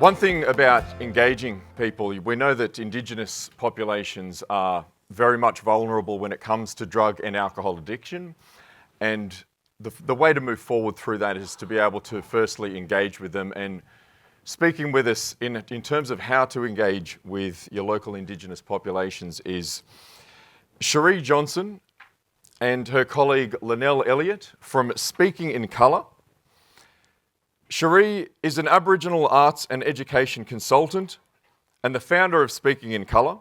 One thing about engaging people, we know that Indigenous populations are very much vulnerable when it comes to drug and alcohol addiction. And the way to move forward through that is to be able to firstly engage with them. And speaking with us in terms of how to engage with your local Indigenous populations is Cherie Johnson and her colleague Linnell Elliott from Speaking in Colour. Cherie is an Aboriginal arts and education consultant and the founder of Speaking in Colour.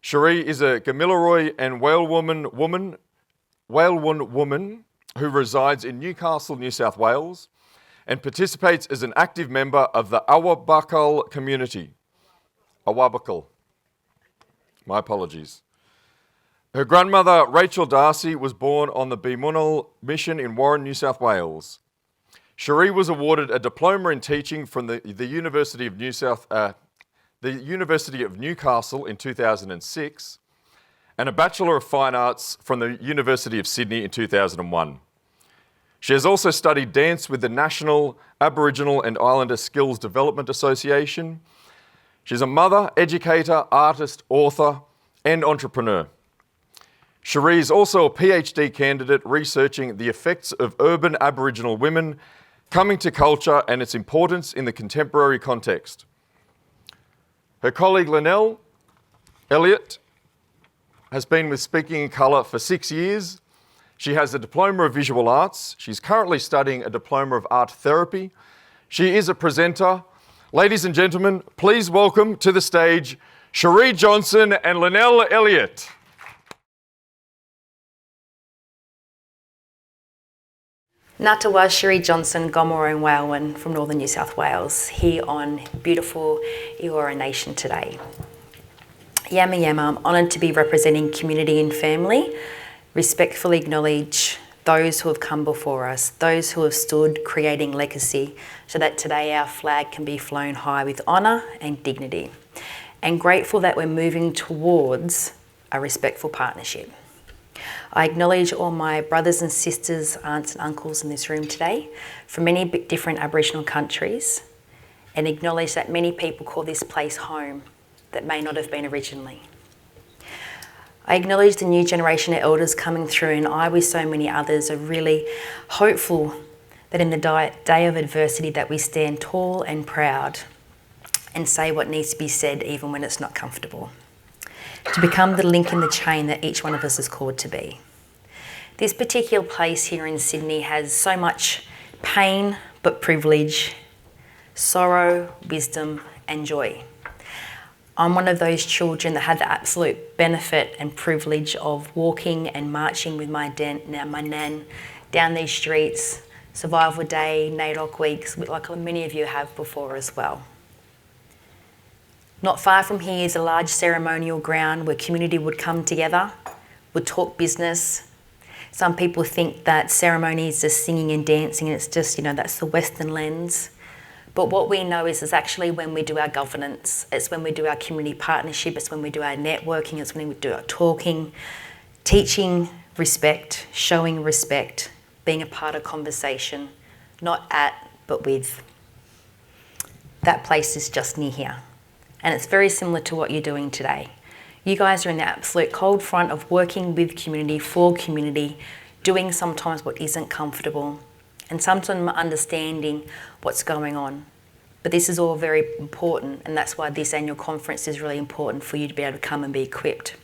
Cherie is a Gamilaroi and Wailwan woman who resides in Newcastle, New South Wales, and participates as an active member of the Awabakal community. Awabakal. My apologies. Her grandmother, Rachel Darcy, was born on the Bimunal mission in Warren, New South Wales. Cherie was awarded a diploma in teaching from the University of Newcastle in 2006 and a Bachelor of Fine Arts from the University of Sydney in 2001. She has also studied dance with the National Aboriginal and Islander Skills Development Association. She's a mother, educator, artist, author, and entrepreneur. Cherie is also a PhD candidate researching the effects of urban Aboriginal women coming to culture and its importance in the contemporary context. Her colleague Linnell Elliott has been with Speaking in Colour for 6 years. She has a Diploma of Visual Arts. She's currently studying a Diploma of Art Therapy. She is a presenter. Ladies and gentlemen, please welcome to the stage Cherie Johnson and Linnell Elliott. Ngatawa Cherie Johnson, Gomorrah and Wailwan from northern New South Wales, here on beautiful Eora Nation today. Yama Yama, I'm honoured to be representing community and family, respectfully acknowledge those who have come before us, those who have stood creating legacy so that today our flag can be flown high with honour and dignity, and grateful that we're moving towards a respectful partnership. I acknowledge all my brothers and sisters, aunts and uncles in this room today from many different Aboriginal countries, and acknowledge that many people call this place home that may not have been originally. I acknowledge the new generation of elders coming through, and I, with so many others, are really hopeful that in the day of adversity that we stand tall and proud and say what needs to be said even when it's not comfortable, to become the link in the chain that each one of us is called to be. This particular place here in Sydney has so much pain but privilege, sorrow, wisdom and joy. I'm one of those children that had the absolute benefit and privilege of walking and marching with my nan down these streets, Survival Day, NAIDOC weeks, like many of you have before as well. Not far from here is a large ceremonial ground where community would come together, would talk business. Some people think that ceremony is just singing and dancing and it's just, that's the Western lens. But what we know is actually when we do our governance, it's when we do our community partnership, it's when we do our networking, it's when we do our talking, teaching respect, showing respect, being a part of conversation, not at, but with. That place is just near here. And it's very similar to what you're doing today. You guys are in the absolute cold front of working with community, for community, doing sometimes what isn't comfortable, and sometimes understanding what's going on. But this is all very important, and that's why this annual conference is really important for you to be able to come and be equipped.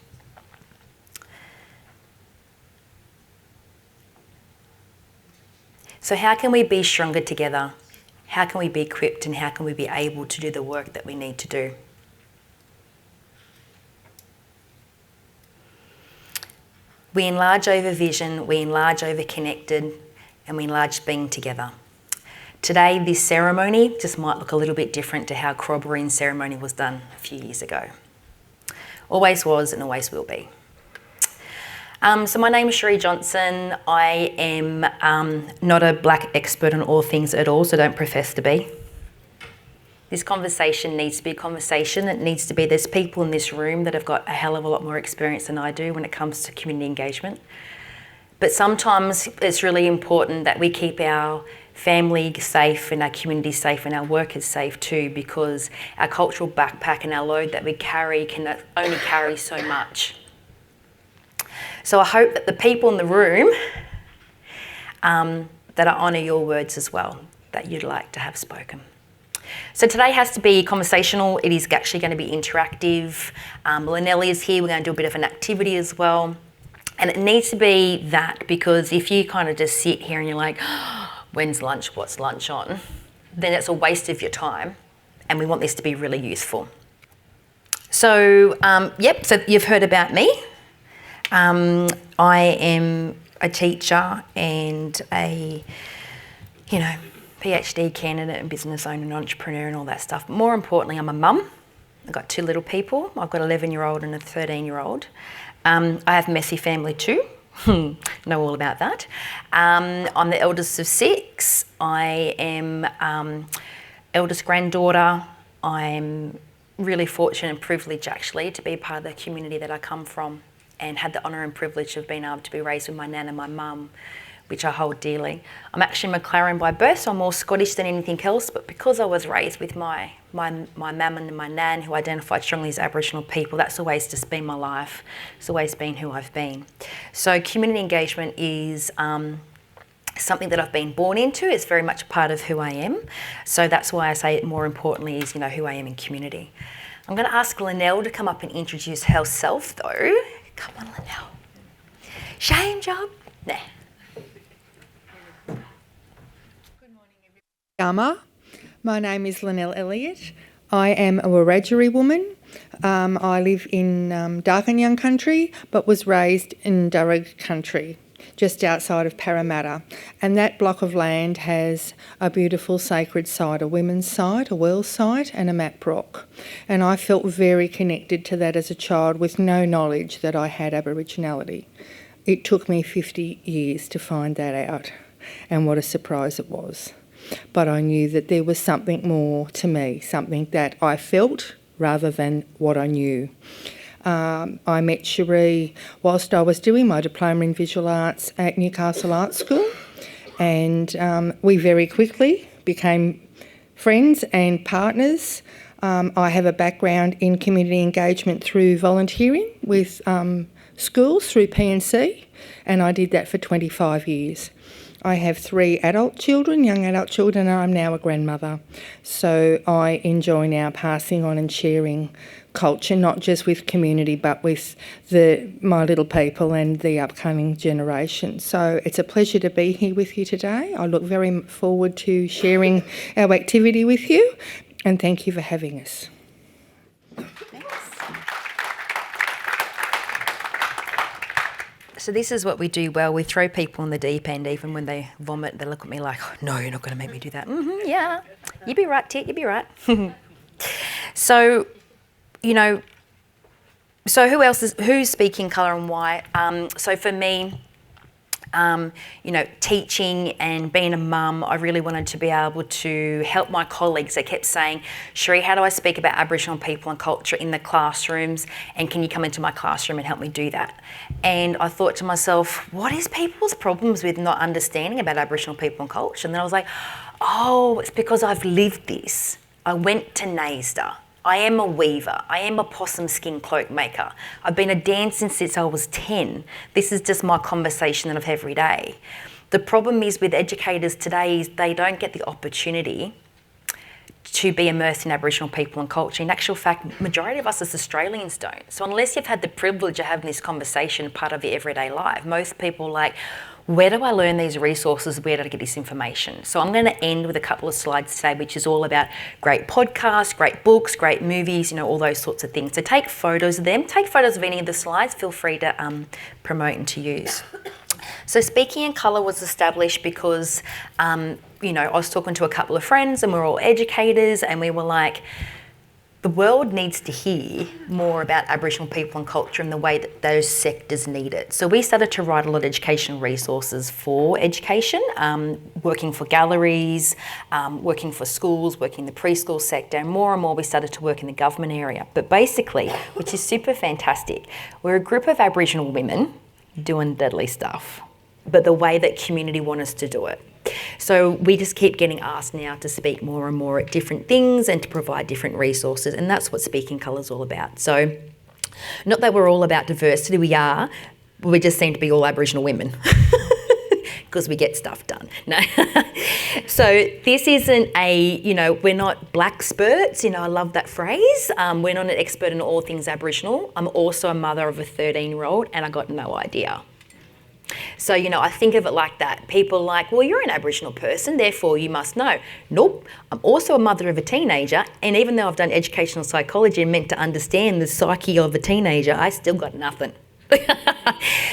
So how can we be stronger together? How can we be equipped, and how can we be able to do the work that we need to do? We enlarge over vision, we enlarge over connected, and we enlarge being together. Today, this ceremony just might look a little bit different to how corroborean ceremony was done a few years ago. Always was and always will be. So my name is Cherie Johnson. I am not a black expert on all things at all, so don't profess to be. This conversation needs to be a conversation. It needs to be, there's people in this room that have got a hell of a lot more experience than I do when it comes to community engagement. But sometimes it's really important that we keep our family safe and our community safe and our workers safe too, because our cultural backpack and our load that we carry can only carry so much. So I hope that the people in the room that I honour your words as well, that you'd like to have spoken. So today has to be conversational. It is actually going to be interactive. Lynelle is here. We're going to do a bit of an activity as well. And it needs to be that, because if you kind of just sit here and you're like, when's lunch, what's lunch on? Then it's a waste of your time. And we want this to be really useful. So, so you've heard about me. I am a teacher and a, PhD candidate and business owner and entrepreneur and all that stuff. But more importantly, I'm a mum. I've got 2 little people. I've got an 11-year-old and a 13-year-old. I have a messy family too. Know all about that. I'm the eldest of 6. I am eldest granddaughter. I'm really fortunate and privileged actually to be part of the community that I come from, and had the honour and privilege of being able to be raised with my nan and my mum, which I hold dearly. I'm actually McLaren by birth, so I'm more Scottish than anything else, but because I was raised with my mum and my nan, who identified strongly as Aboriginal people, that's always just been my life. It's always been who I've been. So community engagement is something that I've been born into. It's very much a part of who I am. So that's why I say it more importantly is, who I am in community. I'm going to ask Lynelle to come up and introduce herself though. Come on, Lynelle. Shame job. Nah. Yama. My name is Lynelle Elliott. I am a Wiradjuri woman. I live in Darkinjung country, but was raised in Darug country, just outside of Parramatta. And that block of land has a beautiful sacred site, a women's site, a well site, and a map rock. And I felt very connected to that as a child with no knowledge that I had Aboriginality. It took me 50 years to find that out, and what a surprise it was. But I knew that there was something more to me, something that I felt rather than what I knew. I met Cherie whilst I was doing my diploma in visual arts at Newcastle Art School, and we very quickly became friends and partners. I have a background in community engagement through volunteering with schools through PNC, and I did that for 25 years. I have 3 adult children, young adult children, and I'm now a grandmother. So I enjoy now passing on and sharing culture, not just with community, but with my little people and the upcoming generation. So it's a pleasure to be here with you today. I look very forward to sharing our activity with you, and thank you for having us. So this is what we do well. We throw people in the deep end. Even when they vomit, they look at me like, oh, no, you're not going to make me do that. Yeah, you'd be right, Tit, you'd be right. So, so who's speaking colour and why? So for me, teaching and being a mum, I really wanted to be able to help my colleagues. They kept saying, Cherie, how do I speak about Aboriginal people and culture in the classrooms? And can you come into my classroom and help me do that? And I thought to myself, what is people's problems with not understanding about Aboriginal people and culture? And then I was like, oh, it's because I've lived this. I went to NSW. I am a weaver. I am a possum skin cloak maker. I've been a dancer since I was 10. This is just my conversation that I have every day. The problem is with educators today is they don't get the opportunity to be immersed in Aboriginal people and culture. In actual fact, majority of us as Australians don't. So unless you've had the privilege of having this conversation part of your everyday life, most people are like, where do I learn these resources? Where do I get this information? So I'm going to end with a couple of slides today, which is all about great podcasts, great books, great movies, all those sorts of things. So take photos of them. Take photos of any of the slides. Feel free to promote and to use. So Speaking in Colour was established because, I was talking to a couple of friends and we're all educators and we were like, the world needs to hear more about Aboriginal people and culture in the way that those sectors need it. So we started to write a lot of educational resources for education, working for galleries, working for schools, working in the preschool sector, and more we started to work in the government area. But basically, which is super fantastic, we're a group of Aboriginal women doing deadly stuff. but the way that community want us to do it. So we just keep getting asked now to speak more and more at different things and to provide different resources, and that's what Speaking Colour's all about. So not that we're all about diversity, we are, we just seem to be all Aboriginal women because we get stuff done. No. So this isn't we're not black experts, I love that phrase. We're not an expert in all things Aboriginal. I'm also a mother of a 13-year-old and I got no idea. So, I think of it like that. People are like, well, you're an Aboriginal person, therefore you must know. Nope. I'm also a mother of a teenager, and even though I've done educational psychology and meant to understand the psyche of a teenager, I still got nothing.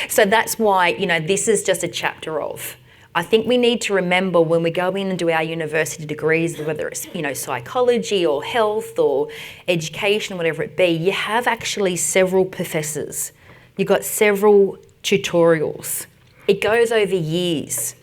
So that's why, this is just a chapter of. I think we need to remember when we go in and do our university degrees, whether it's, psychology or health or education, whatever it be, you have actually several professors. You've got several tutorials. It goes over years.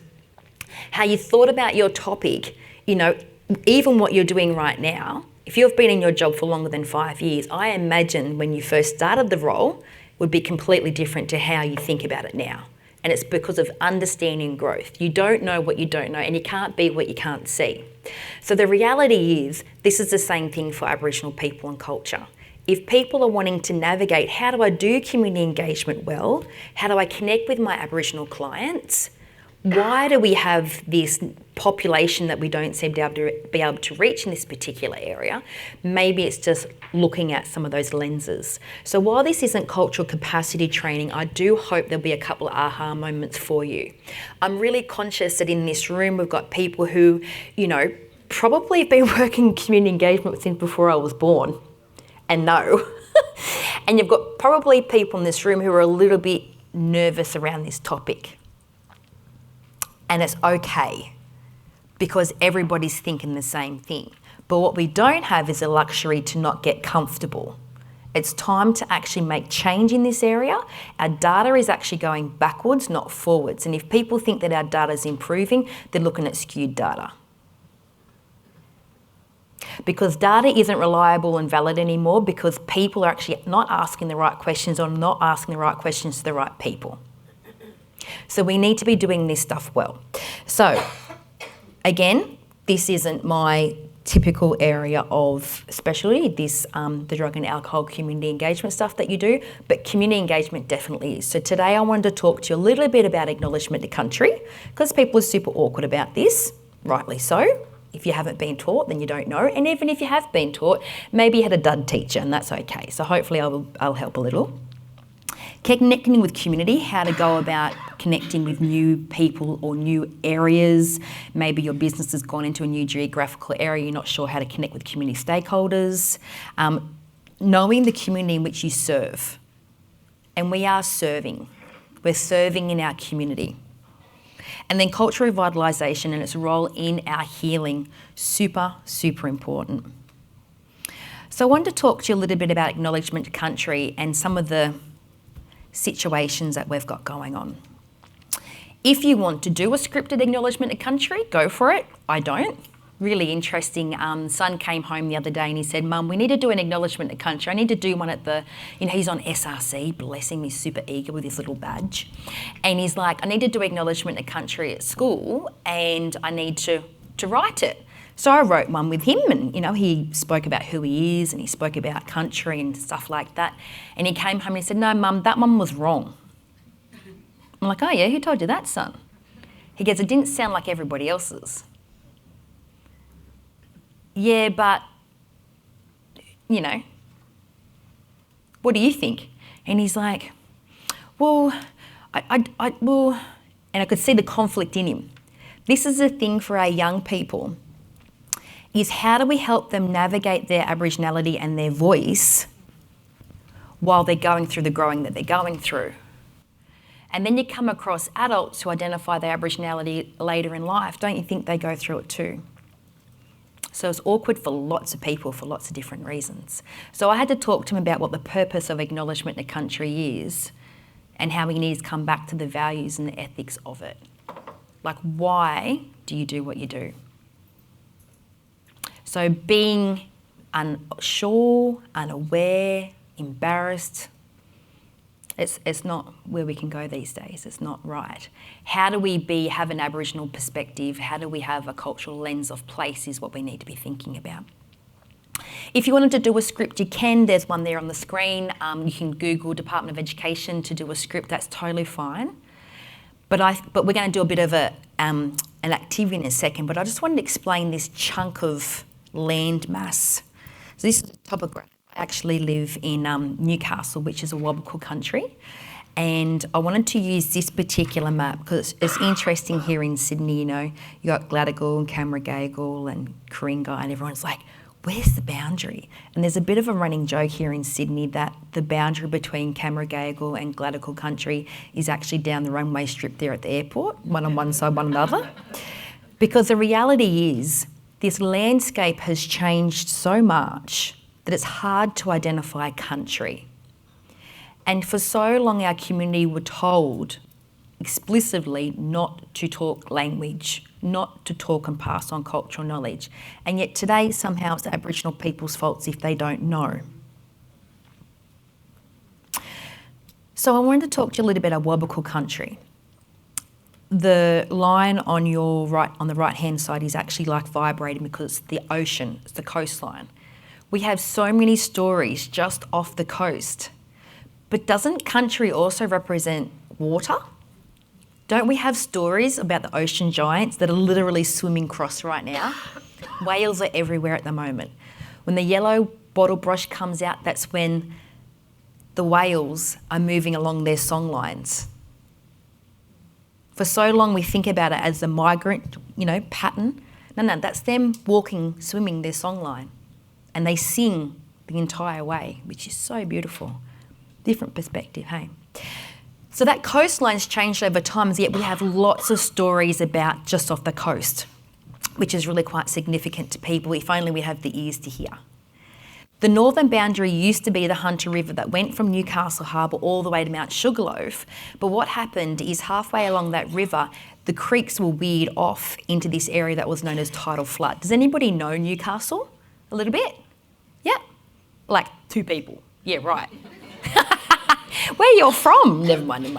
How you thought about your topic, even what you're doing right now, if you've been in your job for longer than 5 years, I imagine when you first started the role would be completely different to how you think about it now. And it's because of understanding growth. You don't know what you don't know, and you can't be what you can't see. So the reality is, this is the same thing for Aboriginal people and culture. If people are wanting to navigate, how do I do community engagement well? How do I connect with my Aboriginal clients? Why do we have this population that we don't seem to be able to reach in this particular area? Maybe it's just looking at some of those lenses. So while this isn't cultural capacity training, I do hope there'll be a couple of aha moments for you. I'm really conscious that in this room we've got people who, probably have been working in community engagement since before I was born. And no. And you've got probably people in this room who are a little bit nervous around this topic. And it's okay, because everybody's thinking the same thing. But what we don't have is a luxury to not get comfortable. It's time to actually make change in this area. Our data is actually going backwards, not forwards. And if people think that our data is improving, they're looking at skewed data. Because data isn't reliable and valid anymore because people are actually not asking the right questions or not asking the right questions to the right people. So we need to be doing this stuff well. So again, this isn't my typical area of specialty, the drug and alcohol community engagement stuff that you do, but community engagement definitely is. So today I wanted to talk to you a little bit about acknowledgement to country, because people are super awkward about this, rightly so. If you haven't been taught, then you don't know. And even if you have been taught, maybe you had a dud teacher, and that's okay. So hopefully I'll help a little. Connecting with community, how to go about connecting with new people or new areas. Maybe your business has gone into a new geographical area, you're not sure how to connect with community stakeholders. Knowing the community in which you serve. And we are serving. We're serving in our community. And then cultural revitalisation and its role in our healing, super, super important. So I wanted to talk to you a little bit about acknowledgement to country and some of the situations that we've got going on. If you want to do a scripted acknowledgement to country, go for it. I don't. Really interesting. Son came home the other day and he said, Mum, we need to do an acknowledgement to country. I need to do one at the, he's on SRC, bless him, he's super eager with his little badge. And he's like, I need to do acknowledgement to country at school and I need to write it. So I wrote one with him and, he spoke about who he is and he spoke about country and stuff like that. And he came home and he said, no, Mum, that one was wrong. I'm like, oh yeah, who told you that, son? He goes, it didn't sound like everybody else's. Yeah, but, what do you think? And he's like, well, and I could see the conflict in him. This is the thing for our young people, is how do we help them navigate their Aboriginality and their voice while they're going through the growing that they're going through? And then you come across adults who identify their Aboriginality later in life. Don't you think they go through it too? So it's awkward for lots of people for lots of different reasons. So I had to talk to him about what the purpose of acknowledgement to country is and how we need to come back to the values and the ethics of it. Like, why do you do what you do? So being unsure, unaware, embarrassed, It's not where we can go these days. It's not right. How do we have an Aboriginal perspective? How do we have a cultural lens of place is what we need to be thinking about. If you wanted to do a script, you can. There's one there on the screen. You can Google Department of Education to do a script. That's totally fine. But we're going to do a bit of an activity in a second. But I just wanted to explain this chunk of land mass. So this is a topograph. I actually live in Newcastle, which is a Wabakal country. And I wanted to use this particular map because it's interesting here in Sydney, you know, you got Gadigal and Camaragagal and Ku-ring-gai, and everyone's like, where's the boundary? And there's a bit of a running joke here in Sydney that the boundary between Camaragagal and Gadigal country is actually down the runway strip there at the airport, one on one side, one on the other. Because the reality is this landscape has changed so much that it's hard to identify country. And for so long our community were told explicitly not to talk language, not to talk and pass on cultural knowledge. And yet today somehow it's Aboriginal people's faults if they don't know. So I wanted to talk to you a little bit about Wabakal country. The line on your right, on the right-hand side, is actually like vibrating because it's the ocean, it's the coastline. We have so many stories just off the coast. But doesn't country also represent water? Don't we have stories about the ocean giants that are literally swimming across right now? Whales are everywhere at the moment. When the yellow bottle brush comes out, that's when the whales are moving along their song lines. For so long we think about it as the migrant, pattern. No, that's them walking, swimming their song line. And they sing the entire way, which is so beautiful. Different perspective, hey? So that coastline's changed over time, yet we have lots of stories about just off the coast, which is really quite significant to people, if only we have the ears to hear. The northern boundary used to be the Hunter River that went from Newcastle Harbour all the way to Mount Sugarloaf, but what happened is halfway along that river, the creeks were weird off into this area that was known as tidal flood. Does anybody know Newcastle a little bit? Yeah? Like 2 people. Yeah, right. Where you're from? Never mind.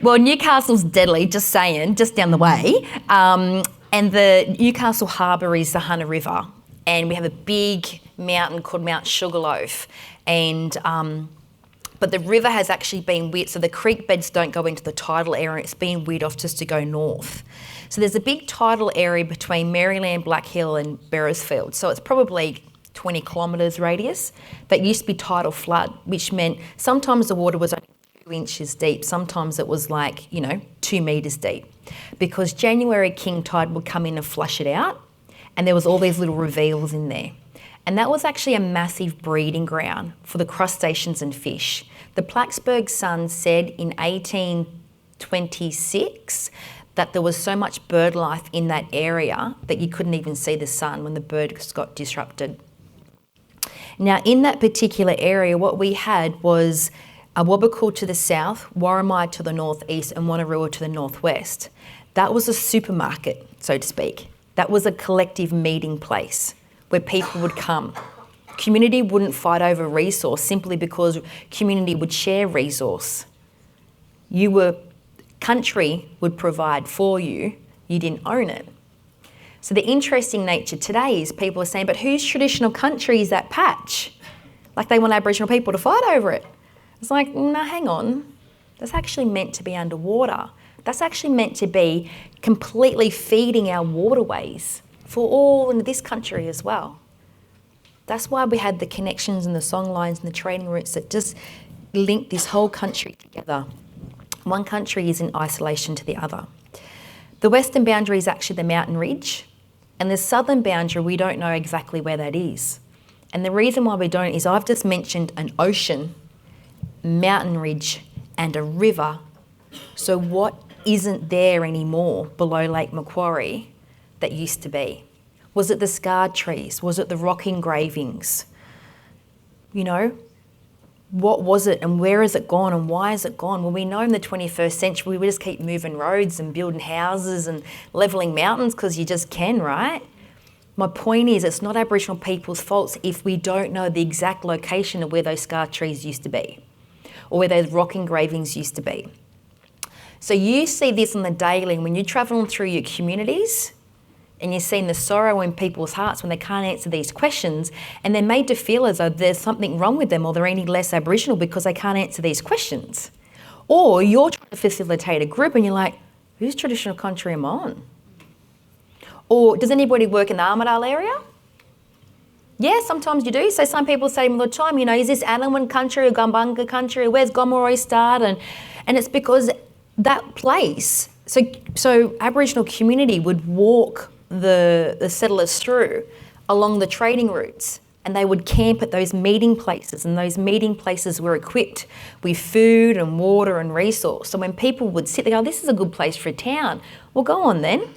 Well, Newcastle's deadly, just saying, just down the way. And the Newcastle Harbour is the Hunter River. And we have a big mountain called Mount Sugarloaf. And but the river has actually been weird, so the creek beds don't go into the tidal area. It's been weird off just to go north. So there's a big tidal area between Maryland, Black Hill and Beresfield. So it's probably 20 kilometres radius. That used to be tidal flood, which meant sometimes the water was only 2 inches deep, sometimes it was 2 metres deep. Because January king tide would come in and flush it out, and there was all these little reveals in there. And that was actually a massive breeding ground for the crustaceans and fish. The Plattsburgh Sun said in 1826 that there was so much bird life in that area that you couldn't even see the sun when the birds got disrupted. Now, in that particular area, what we had was a Wabakal to the south, Warramai to the northeast, and Wonnarua to the northwest. That was a supermarket, so to speak. That was a collective meeting place where people would come. Community wouldn't fight over resource simply because community would share resource. Country would provide for you, you didn't own it. So the interesting nature today is people are saying, but whose traditional country is that patch? Like they want Aboriginal people to fight over it. It's like, no, hang on. That's actually meant to be underwater. That's actually meant to be completely feeding our waterways for all in this country as well. That's why we had the connections and the song lines and the trading routes that just link this whole country together. One country is in isolation to the other. The western boundary is actually the mountain ridge, and the southern boundary, we don't know exactly where that is. And the reason why we don't is I've just mentioned an ocean, mountain ridge, and a river. So what isn't there anymore below Lake Macquarie that used to be? Was it the scarred trees? Was it the rock engravings? What was it and where has it gone and why has it gone? Well, we know in the 21st century we just keep moving roads and building houses and levelling mountains because you just can, right? My point is it's not Aboriginal people's faults if we don't know the exact location of where those scar trees used to be. or where those rock engravings used to be. So you see this on the daily when you're travelling through your communities and you're seeing the sorrow in people's hearts when they can't answer these questions, and they're made to feel as though there's something wrong with them or they're any less Aboriginal because they can't answer these questions. Or you're trying to facilitate a group and you're like, whose traditional country am I on? Or does anybody work in the Armidale area? Yeah, sometimes you do. So some people say to me all the time, you know, is this Annawan country or Gumbunga country? Or where's Gomeroi start? And it's because that place, so Aboriginal community would walk the settlers through along the trading routes, and they would camp at those meeting places, and those meeting places were equipped with food and water and resource. So when people would sit there, go, this is a good place for a town. Well, go on then.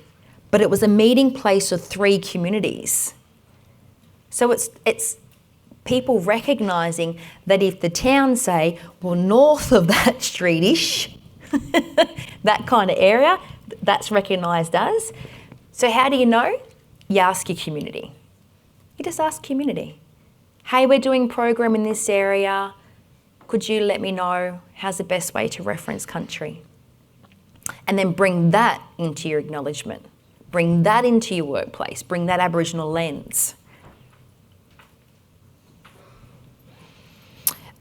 But it was a meeting place of 3 communities. So it's people recognising that if the town say, well, north of that street-ish, that kind of area, that's recognised as. So how do you know? You ask your community. You just ask community. Hey, we're doing program in this area. Could you let me know how's the best way to reference country? And then bring that into your acknowledgement. Bring that into your workplace. Bring that Aboriginal lens.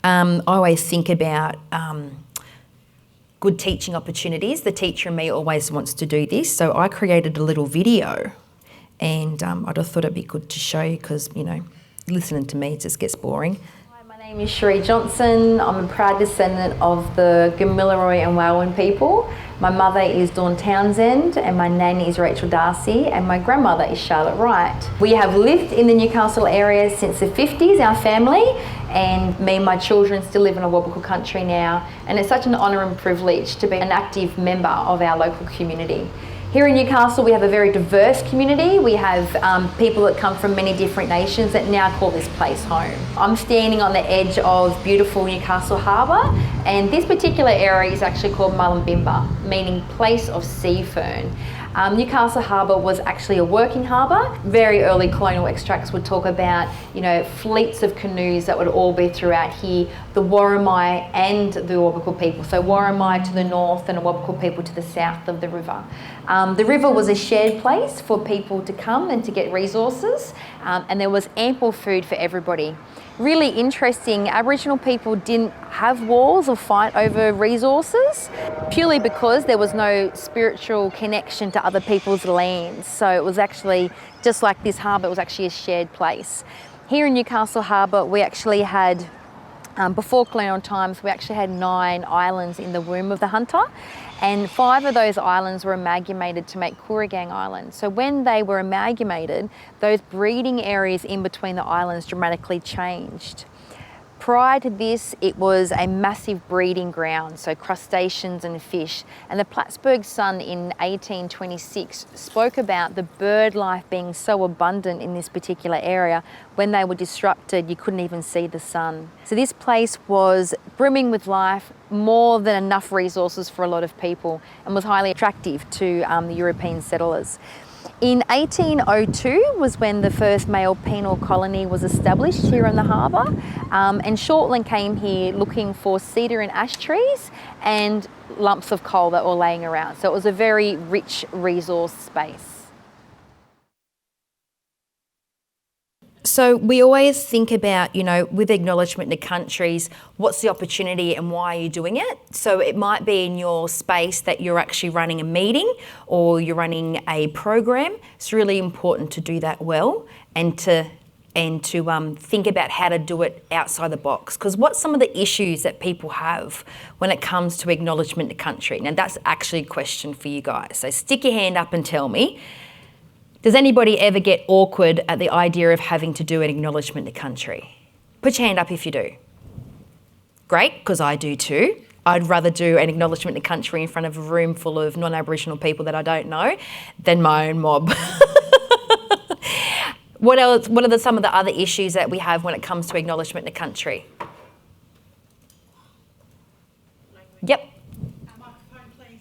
I always think about good teaching opportunities. The teacher in me always wants to do this. So I created a little video, and I just thought it'd be good to show you because, you know, listening to me, it just gets boring. Hi, my name is Cherie Johnson. I'm a proud descendant of the Gamilaroi and Walwan people. My mother is Dawn Townsend, and my nanny is Rachel Darcy, and my grandmother is Charlotte Wright. We have lived in the Newcastle area since the 50s, our family, and me and my children still live in a Awabakal country now, and it's such an honour and privilege to be an active member of our local community. Here in Newcastle, we have a very diverse community. We have people that come from many different nations that now call this place home. I'm standing on the edge of beautiful Newcastle Harbour, and this particular area is actually called Mullumbimba, meaning place of sea fern. Newcastle Harbour was actually a working harbour. Very early colonial extracts would talk about, you know, fleets of canoes that would all be throughout here, the Worimi and the Awabakal people. So Worimi to the north and Awabakal people to the south of the river. The river was a shared place for people to come and to get resources, and there was ample food for everybody. Really interesting, Aboriginal people didn't have wars or fight over resources purely because there was no spiritual connection to other people's lands. So it was actually, just like this harbour, it was actually a shared place. Here in Newcastle Harbour, we actually had, before colonial times, we actually had 9 islands in the womb of the hunter, and 5 of those islands were amalgamated to make Kooragang Island. So when they were amalgamated, those breeding areas in between the islands dramatically changed. Prior to this, it was a massive breeding ground, so crustaceans and fish. And the Plattsburgh Sun in 1826 spoke about the bird life being so abundant in this particular area. When they were disrupted, you couldn't even see the sun. So this place was brimming with life, more than enough resources for a lot of people, and was highly attractive to the European settlers. In 1802 was when the first male penal colony was established here in the harbour, and Shortland came here looking for cedar and ash trees and lumps of coal that were laying around. So it was a very rich resource space. So we always think about, you know, with acknowledgement to countries, what's the opportunity and why are you doing it? So it might be in your space that you're actually running a meeting or you're running a program. It's really important to do that well and to think about how to do it outside the box. Because what's some of the issues that people have when it comes to acknowledgement to country? Now that's actually a question for you guys. So stick your hand up and tell me. Does anybody ever get awkward at the idea of having to do an acknowledgement to country? Put your hand up if you do. Great, because I do too. I'd rather do an acknowledgement to country in front of a room full of non-Aboriginal people that I don't know than my own mob. What else? What are some of the other issues that we have when it comes to acknowledgement to country? Yep. Microphone, please.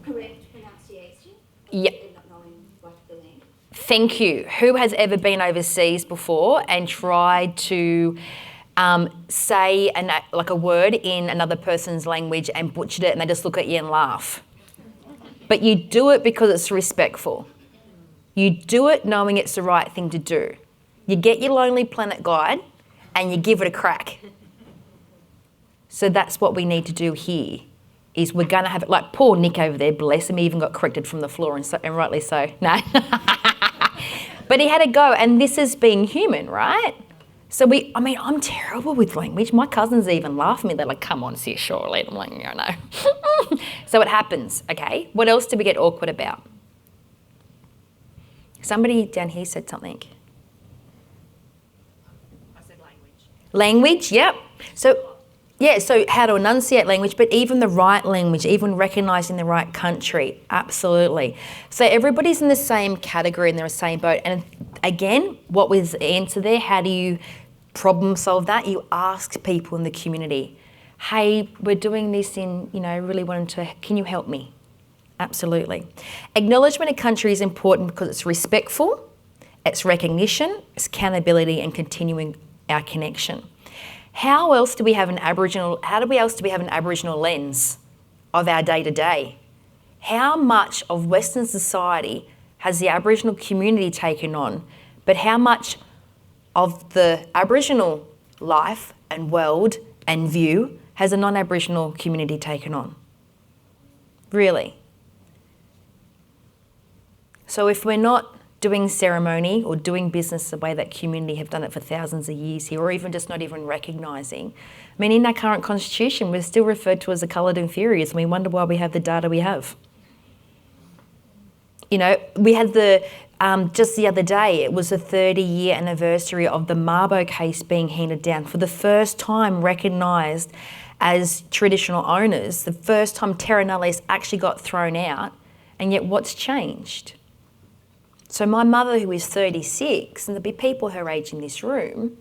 Correct pronunciation. Yep. And not knowing what the land. Thank you. Who has ever been overseas before and tried to say like a word in another person's language and butchered it and they just look at you and laugh. But you do it because it's respectful. You do it knowing it's the right thing to do. You get your Lonely Planet guide and you give it a crack. So that's what we need to do here, is we're going to have it, like poor Nick over there, bless him, he even got corrected from the floor, and rightly so. No. But he had a go, and this is being human, right? So I'm terrible with language. My cousins even laugh at me. They're like, come on, sis, surely. I'm like, yeah, no. So it happens, okay? What else do we get awkward about? Somebody down here said something. I said language. Language, yep. So how to enunciate language, but even the right language, even recognising the right country, absolutely. So everybody's in the same category and they're in the same boat. And again, what was the answer there? How do you problem solve that? You ask people in the community, hey, we're doing this really wanting to, can you help me? Absolutely. Acknowledgement of country is important because it's respectful, it's recognition, it's accountability and continuing our connection. How else do we have an Aboriginal lens of our day-to-day? How much of Western society has the Aboriginal community taken on, but how much of the Aboriginal life and world and view has a non-Aboriginal community taken on? Really? So if we're not doing ceremony or doing business the way that community have done it for thousands of years here, or even just not even recognising. In our current constitution, we're still referred to as the coloured inferiors, and we wonder why we have the data we have. We had just the other day, it was the 30-year anniversary of the Mabo case being handed down, for the first time recognised as traditional owners, the first time terra nullius actually got thrown out, and yet what's changed? So my mother, who is 36, and there'll be people her age in this room,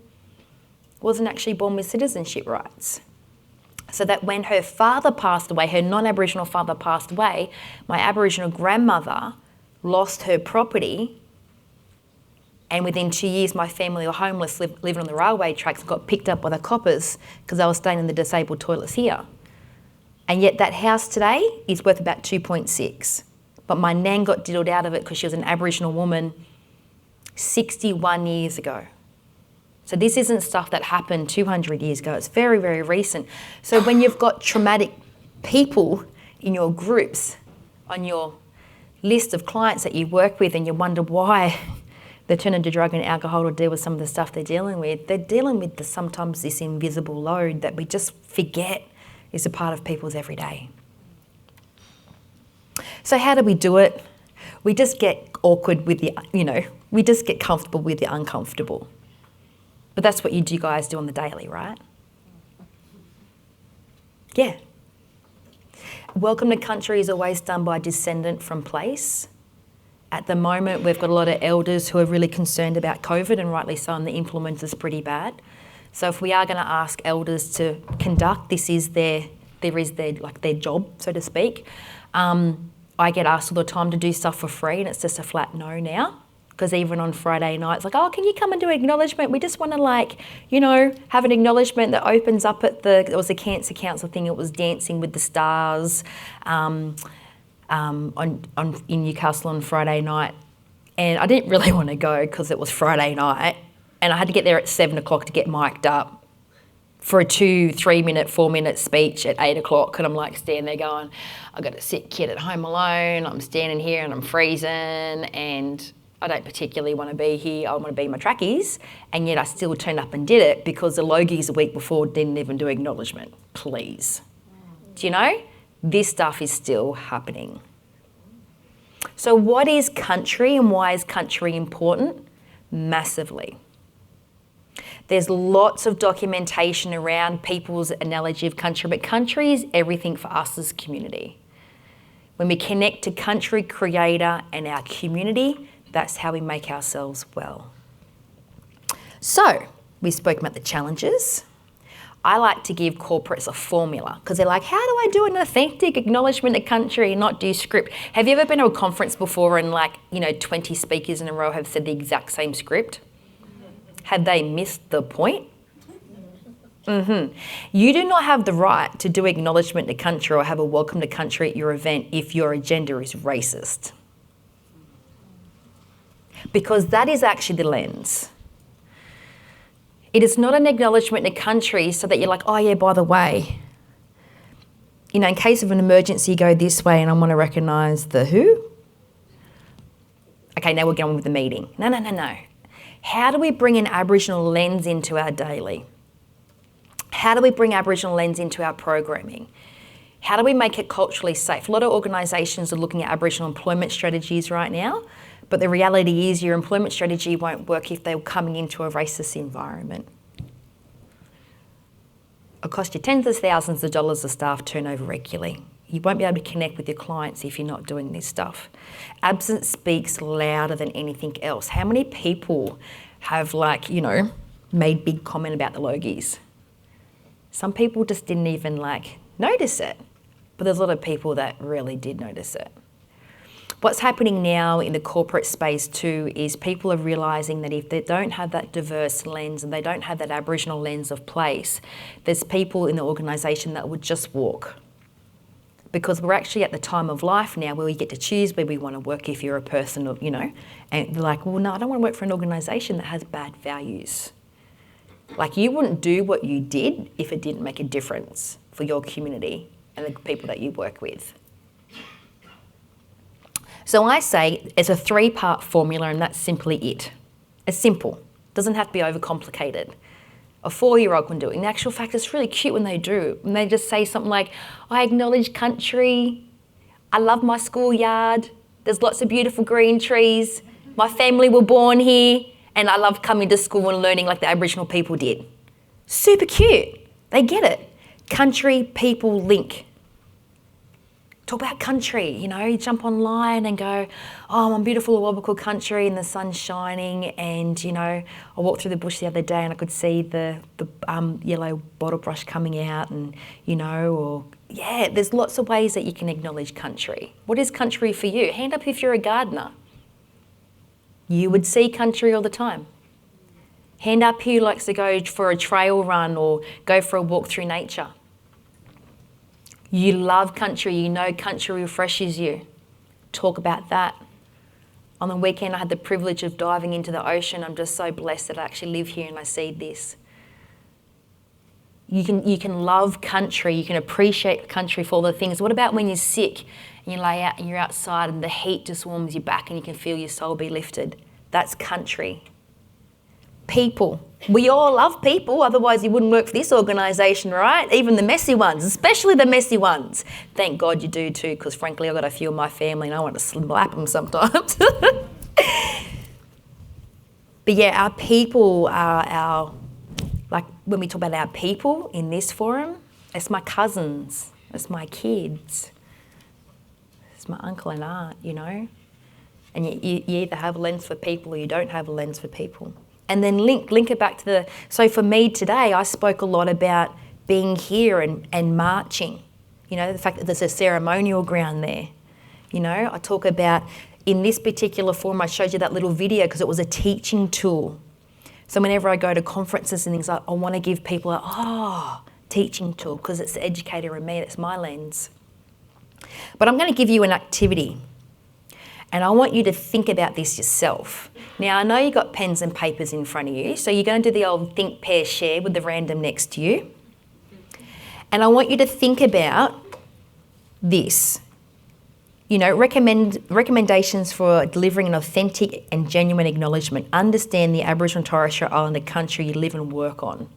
wasn't actually born with citizenship rights. So that when her father passed away, her non-Aboriginal father passed away, my Aboriginal grandmother lost her property, and within 2 years my family were homeless, living on the railway tracks, and got picked up by the coppers because they were staying in the disabled toilets here. And yet that house today is worth about 2.6. But my nan got diddled out of it because she was an Aboriginal woman 61 years ago. So this isn't stuff that happened 200 years ago. It's very, very recent. So when you've got traumatic people in your groups, on your list of clients that you work with, and you wonder why they're turning to drug and alcohol to deal with some of the stuff they're dealing with, they're dealing with sometimes this invisible load that we just forget is a part of people's everyday. So how do we do it? We just get awkward with we just get comfortable with the uncomfortable. But that's what you guys do on the daily, right? Yeah. Welcome to country is always done by a descendant from place. At the moment, we've got a lot of elders who are really concerned about COVID, and rightly so, and the influence is pretty bad. So if we are going to ask elders to conduct, this is their job, so to speak. I get asked all the time to do stuff for free, and it's just a flat no now. Because even on Friday nights, like, oh, can you come and do acknowledgement? We just want to have an acknowledgement that opens up at it was a Cancer Council thing, it was Dancing with the Stars in Newcastle on Friday night. And I didn't really want to go because it was Friday night, and I had to get there at 7 o'clock to get mic'd up for a 2, 3 minute, 4 minute speech at 8 o'clock. And I'm like standing there going, I've got a sick kid at home alone, I'm standing here and I'm freezing, and I don't particularly want to be here, I want to be in my trackies, and yet I still turned up and did it because the Logies a week before didn't even do acknowledgement. Please. Do you know? This stuff is still happening. So what is country and why is country important? Massively. There's lots of documentation around people's analogy of country, but country is everything for us as community. When we connect to country, creator, and our community, that's how we make ourselves well. So, we've spoken about the challenges. I like to give corporates a formula because they're like, how do I do an authentic acknowledgement of country and not do script? Have you ever been to a conference before and 20 speakers in a row have said the exact same script? Have they missed the point? You do not have the right to do acknowledgement to country or have a welcome to country at your event if your agenda is racist. Because that is actually the lens. It is not an acknowledgement to country so that you're like, oh yeah, by the way, you know, in case of an emergency, go this way and I want to recognise the who. Okay, now we're going with the meeting. No. How do we bring an Aboriginal lens into our daily? How do we bring Aboriginal lens into our programming? How do we make it culturally safe? A lot of organisations are looking at Aboriginal employment strategies right now, but the reality is your employment strategy won't work if they're coming into a racist environment. It'll cost you tens of thousands of dollars of staff turnover regularly. You won't be able to connect with your clients if you're not doing this stuff. Absence speaks louder than anything else. How many people have made big comment about the Logies? Some people just didn't even notice it, but there's a lot of people that really did notice it. What's happening now in the corporate space too is people are realising that if they don't have that diverse lens and they don't have that Aboriginal lens of place, there's people in the organisation that would just walk. Because we're actually at the time of life now where we get to choose where we want to work if you're a person, and they're like, well, no, I don't want to work for an organisation that has bad values. You wouldn't do what you did if it didn't make a difference for your community and the people that you work with. So I say it's a 3-part formula and that's simply it. It's simple. Doesn't have to be overcomplicated. A 4-year-old can do it. In actual fact, it's really cute when they do. When they just say something like, I acknowledge country, I love my schoolyard, there's lots of beautiful green trees, my family were born here, and I love coming to school and learning like the Aboriginal people did. Super cute. They get it. Country, people, link. Talk about country, you jump online and go, oh, I'm on beautiful Awabakal country and the sun's shining, and, I walked through the bush the other day and I could see the yellow bottle brush coming out and, there's lots of ways that you can acknowledge country. What is country for you? Hand up if you're a gardener. You would see country all the time. Hand up who likes to go for a trail run or go for a walk through nature. You love country, country refreshes you. Talk about that. On the weekend, I had the privilege of diving into the ocean. I'm just so blessed that I actually live here and I see this. You can love country, you can appreciate country for all the things. What about when you're sick and you lay out and you're outside and the heat just warms you back and you can feel your soul be lifted? That's country. People. We all love people, otherwise you wouldn't work for this organisation, right? Even the messy ones, especially the messy ones. Thank God you do too, because frankly I've got a few in my family and I want to slap them sometimes. But yeah, our people are when we talk about our people in this forum, it's my cousins, it's my kids, it's my uncle and aunt, And you either have a lens for people or you don't have a lens for people. And then link it back to so for me today, I spoke a lot about being here and marching. The fact that there's a ceremonial ground there. I talk about, in this particular forum, I showed you that little video because it was a teaching tool. So whenever I go to conferences and things, I want to give people teaching tool because it's the educator in me, that's my lens. But I'm going to give you an activity. And I want you to think about this yourself. Now, I know you've got pens and papers in front of you, so you're going to do the old think, pair, share with the random next to you. And I want you to think about this. Recommendations for delivering an authentic and genuine acknowledgement. Understand the Aboriginal and Torres Strait Islander country you live and work on.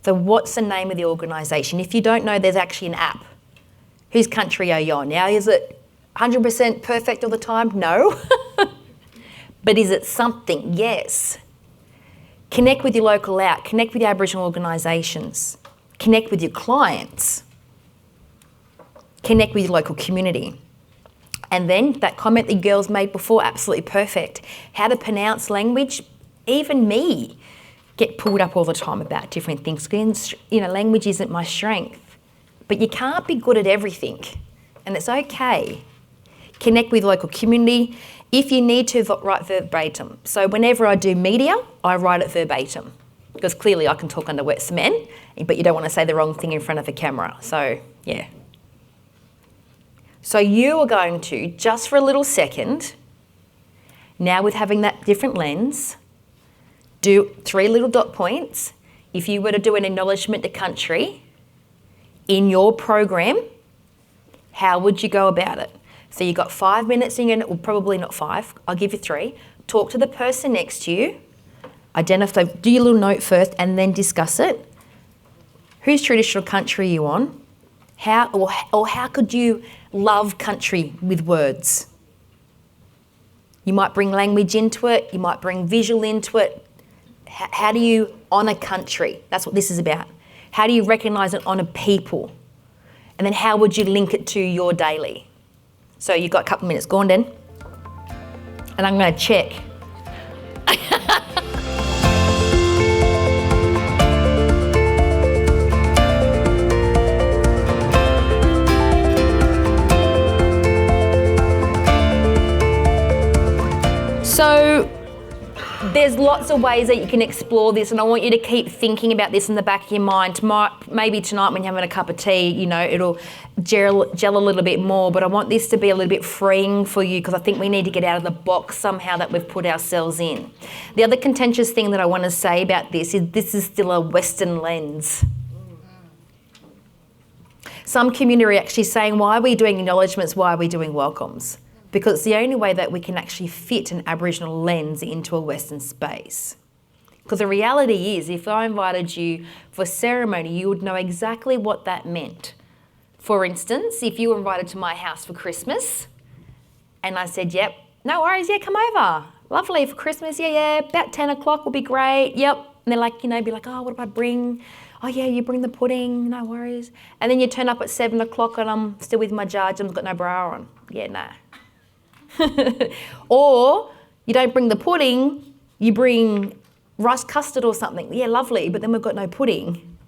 So what's the name of the organisation? If you don't know, there's actually an app. Whose country are you on? Now, is it 100% perfect all the time? No. But is it something? Yes. Connect with your local out. Connect with your Aboriginal organisations. Connect with your clients. Connect with your local community. And then that comment the girls made before, absolutely perfect. How to pronounce language, even me get pulled up all the time about different things. Language isn't my strength. But you can't be good at everything. And it's okay. Connect with local community. If you need to, write verbatim. So whenever I do media, I write it verbatim. because clearly I can talk under wet cement, but you don't want to say the wrong thing in front of the camera. So, yeah. So you are going to, just for a little second, now with having that different lens, do 3 little dot points. If you were to do an acknowledgement to country in your program, how would you go about it? So you've got 5 minutes and you're going to, well, probably not 5, I'll give you 3. Talk to the person next to you, identify, do your little note first and then discuss it. Whose traditional country are you on? How could you love country with words? You might bring language into it, you might bring visual into it. How do you honour country? That's what this is about. How do you recognise and honour people? And then how would you link it to your daily? So you've got a couple of minutes. Go on, Den. And I'm going to check. So there's lots of ways that you can explore this, and I want you to keep thinking about this in the back of your mind. Maybe tonight when you're having a cup of tea, you know, it'll gel a little bit more, but I want this to be a little bit freeing for you because I think we need to get out of the box somehow that we've put ourselves in. The other contentious thing that I want to say about this is still a Western lens. Some community are actually saying, why are we doing acknowledgements, why are we doing welcomes? Because it's the only way that we can actually fit an Aboriginal lens into a Western space. Because the reality is, if I invited you for ceremony, you would know exactly what that meant. For instance, if you were invited to my house for Christmas, and I said, yep, no worries, yeah, come over. Lovely, for Christmas, yeah, about 10 o'clock will be great, yep. And they're like, you know, be like, oh, what do I bring? Oh yeah, you bring the pudding, no worries. And then you turn up at 7 o'clock and I'm still with my judge and I've got no bra on. Yeah, nah. Or you don't bring the pudding, you bring rice custard or something. Yeah, lovely, but then we've got no pudding.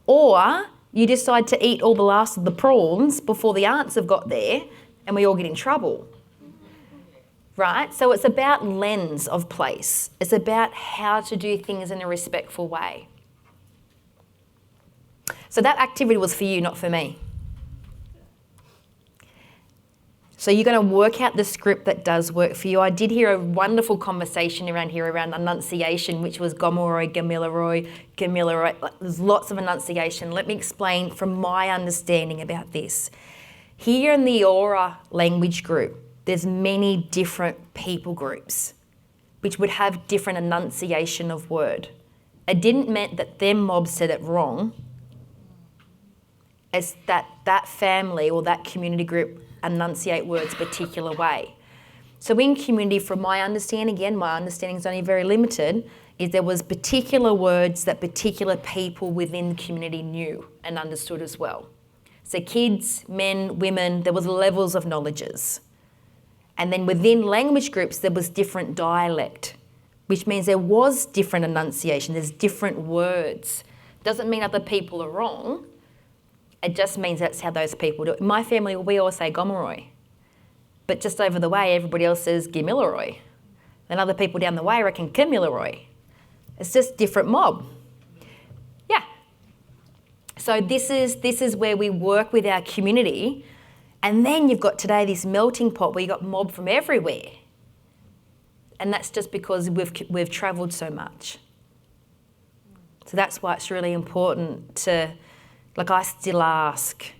Or you decide to eat all the last of the prawns before the aunts have got there and we all get in trouble. Right? So it's about lens of place. It's about how to do things in a respectful way. So that activity was for you, not for me. So you're going to work out the script that does work for you. I did hear a wonderful conversation around here around enunciation, which was Gomeroi, Gamilaroi. There's lots of enunciation. Let me explain from my understanding about this. Here in the Eora language group, there's many different people groups which would have different enunciation of word. It didn't mean that them mobs said it wrong. It's that family or that community group enunciate words a particular way. So in community, from my understanding, again, my understanding is only very limited, is there was particular words that particular people within the community knew and understood as well. So kids, men, women, there was levels of knowledges. And then within language groups, there was different dialect, which means there was different enunciation, there's different words. Doesn't mean other people are wrong. It just means that's how those people do it. In my family, we all say Gomeroi. But just over the way, everybody else says Gamilaroi. And other people down the way reckon Gamilaroi. It's just different mob. Yeah. So this is where we work with our community. And then you've got today this melting pot where you've got mob from everywhere. And that's just because we've travelled so much. So that's why it's really important to... Like I still ask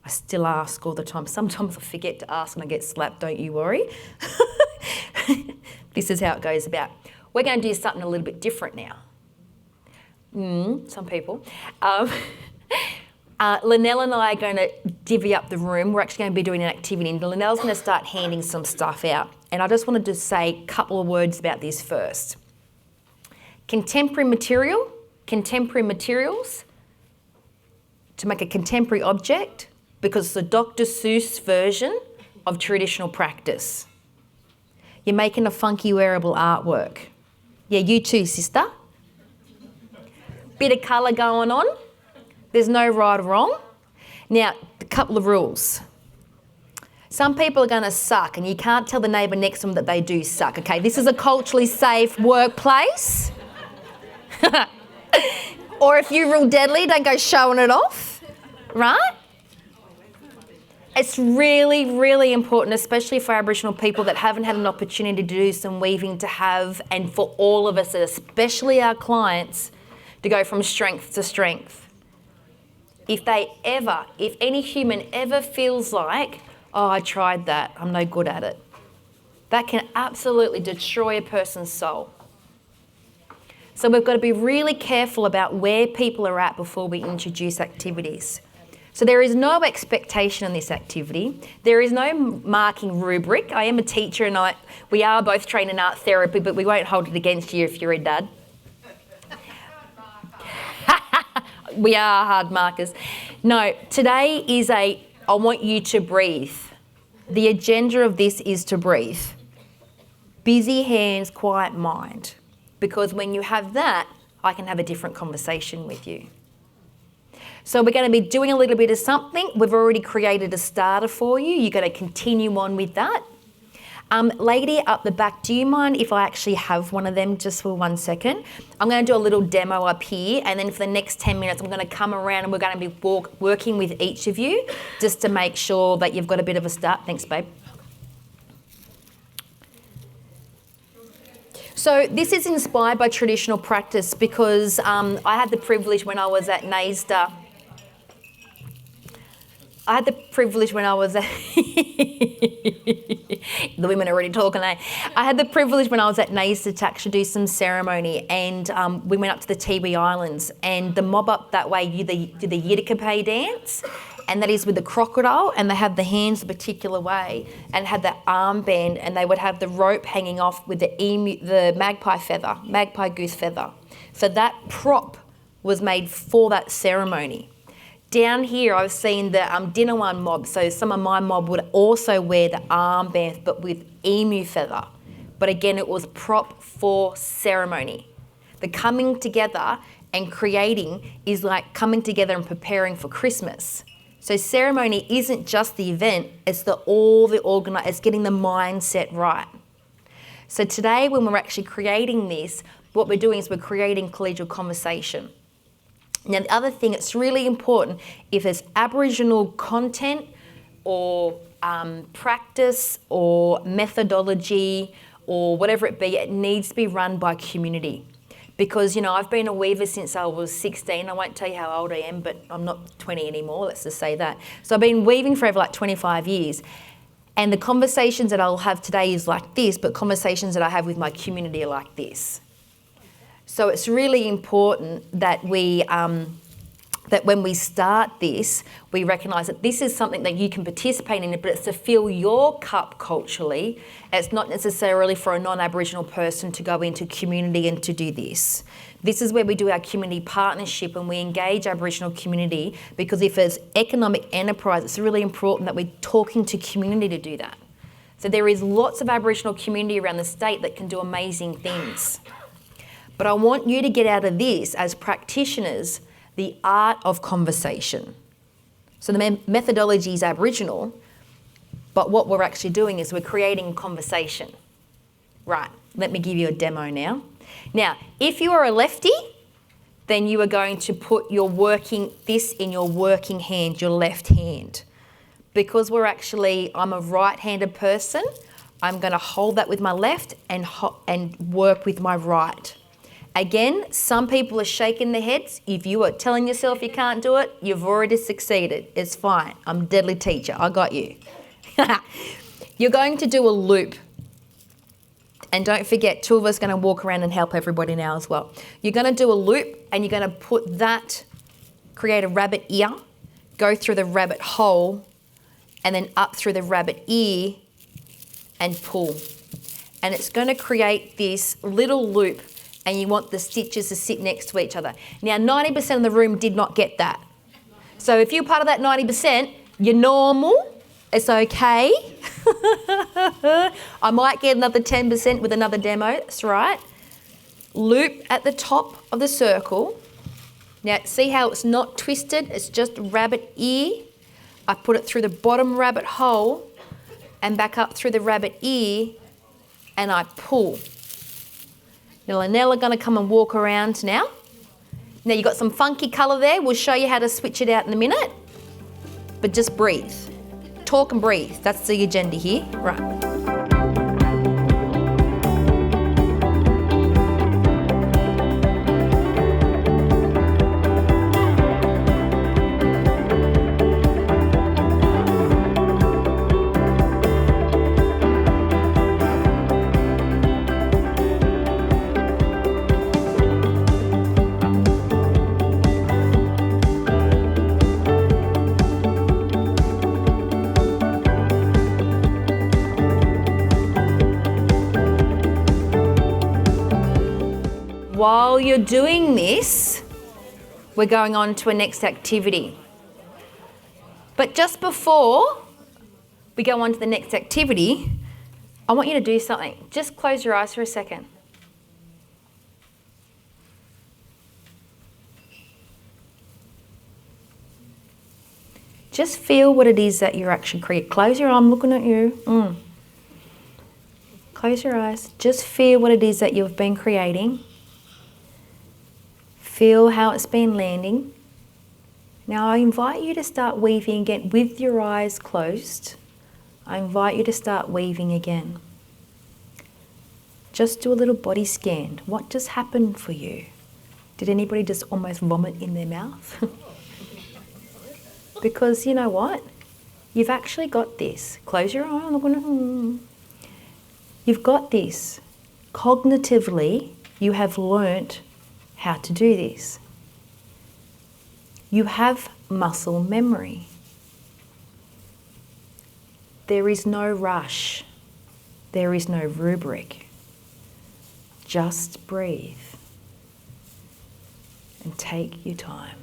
all the time. Sometimes I forget to ask and I get slapped, don't you worry. This is how it goes about. We're going to do something a little bit different now. Some people. Linnell and I are going to divvy up the room. We're actually going to be doing an activity and Linnell's going to start handing some stuff out. And I just wanted to say a couple of words about this first. Contemporary materials, to make a contemporary object because it's a Dr. Seuss version of traditional practice. You're making a funky wearable artwork. Yeah, you too, sister. Bit of colour going on. There's no right or wrong. Now, a couple of rules. Some people are going to suck and you can't tell the neighbour next to them that they do suck, okay? This is a culturally safe workplace. Or if you're real deadly, don't go showing it off, right? It's really, really important, especially for Aboriginal people that haven't had an opportunity to do some weaving, to have, and for all of us, especially our clients, to go from strength to strength. If any human ever feels like, oh, I tried that, I'm no good at it, that can absolutely destroy a person's soul. So we've got to be really careful about where people are at before we introduce activities. So there is no expectation in this activity. There is no marking rubric. I am a teacher and we are both trained in art therapy, but we won't hold it against you if you're a dad. We are hard markers. No, today is I want you to breathe. The agenda of this is to breathe. Busy hands, quiet mind. Because when you have that, I can have a different conversation with you. So we're going to be doing a little bit of something. We've already created a starter for you. You're going to continue on with that. Lady up the back, do you mind if I actually have one of them just for 1 second? I'm going to do a little demo up here, and then for the next 10 minutes, I'm going to come around and we're going to be working with each of you just to make sure that you've got a bit of a start. Thanks, babe. So this is inspired by traditional practice because I had the privilege when I was at NSW. The women are already talking, eh? I had the privilege when I was at NSW to actually do some ceremony, and we went up to the Tiwi Islands, and the mob up that way do the Yidakape dance, and that is with the crocodile, and they have the hands a particular way, and had that armband, and they would have the rope hanging off with the magpie goose feather. So that prop was made for that ceremony. Down here, I've seen the Dinawan mob, so some of my mob would also wear the armband, but with emu feather. But again, it was prop for ceremony. The coming together and creating is like coming together and preparing for Christmas. So ceremony isn't just the event, it's it's getting the mindset right. So today, when we're actually creating this, what we're doing is we're creating collegial conversation. Now, the other thing, it's really important, if there's Aboriginal content or practice or methodology or whatever it be, it needs to be run by community. Because, I've been a weaver since I was 16. I won't tell you how old I am, but I'm not 20 anymore, let's just say that. So I've been weaving for over like 25 years. And the conversations that I'll have today is like this, but conversations that I have with my community are like this. So it's really important that that when we start this, we recognise that this is something that you can participate in, but it's to fill your cup culturally. It's not necessarily for a non-Aboriginal person to go into community and to do this. This is where we do our community partnership and we engage Aboriginal community, because if it's economic enterprise, it's really important that we're talking to community to do that. So there is lots of Aboriginal community around the state that can do amazing things. But I want you to get out of this, as practitioners, the art of conversation. So the methodology is Aboriginal, but what we're actually doing is we're creating conversation. Right, let me give you a demo now. Now, if you are a lefty, then you are going to put this in your working hand, your left hand. Because I'm a right-handed person, I'm going to hold that with my left and work with my right. Again, some people are shaking their heads. If you are telling yourself you can't do it, you've already succeeded. It's fine. I'm a deadly teacher. I got you. You're going to do a loop. And don't forget, two of us are going to walk around and help everybody now as well. You're going to do a loop and you're going to create a rabbit ear, go through the rabbit hole, and then up through the rabbit ear and pull. And it's going to create this little loop, and you want the stitches to sit next to each other. Now, 90% of the room did not get that. So if you're part of that 90%, you're normal. It's okay. I might get another 10% with another demo. That's right. Loop at the top of the circle. Now, see how it's not twisted? It's just rabbit ear. I put it through the bottom rabbit hole and back up through the rabbit ear, and I pull. Lynelle are going to come and walk around now. Now you've got some funky colour there. We'll show you how to switch it out in a minute. But just breathe. Talk and breathe. That's the agenda here. Right. While you're doing this, we're going on to a next activity. But just before we go on to the next activity, I want you to do something. Just close your eyes for a second. Just feel what it is that you're actually creating. Close your eye, I'm looking at you. Close your eyes. Just feel what it is that you've been creating. Feel how it's been landing. Now I invite you to start weaving again with your eyes closed. I invite you to start weaving again. Just do a little body scan. What just happened for you? Did anybody just almost vomit in their mouth? Because you know what? You've actually got this. Close your eye. You've got this. Cognitively, you have learnt how to do this. You have muscle memory. There is no rush. There is no rubric. Just breathe and take your time.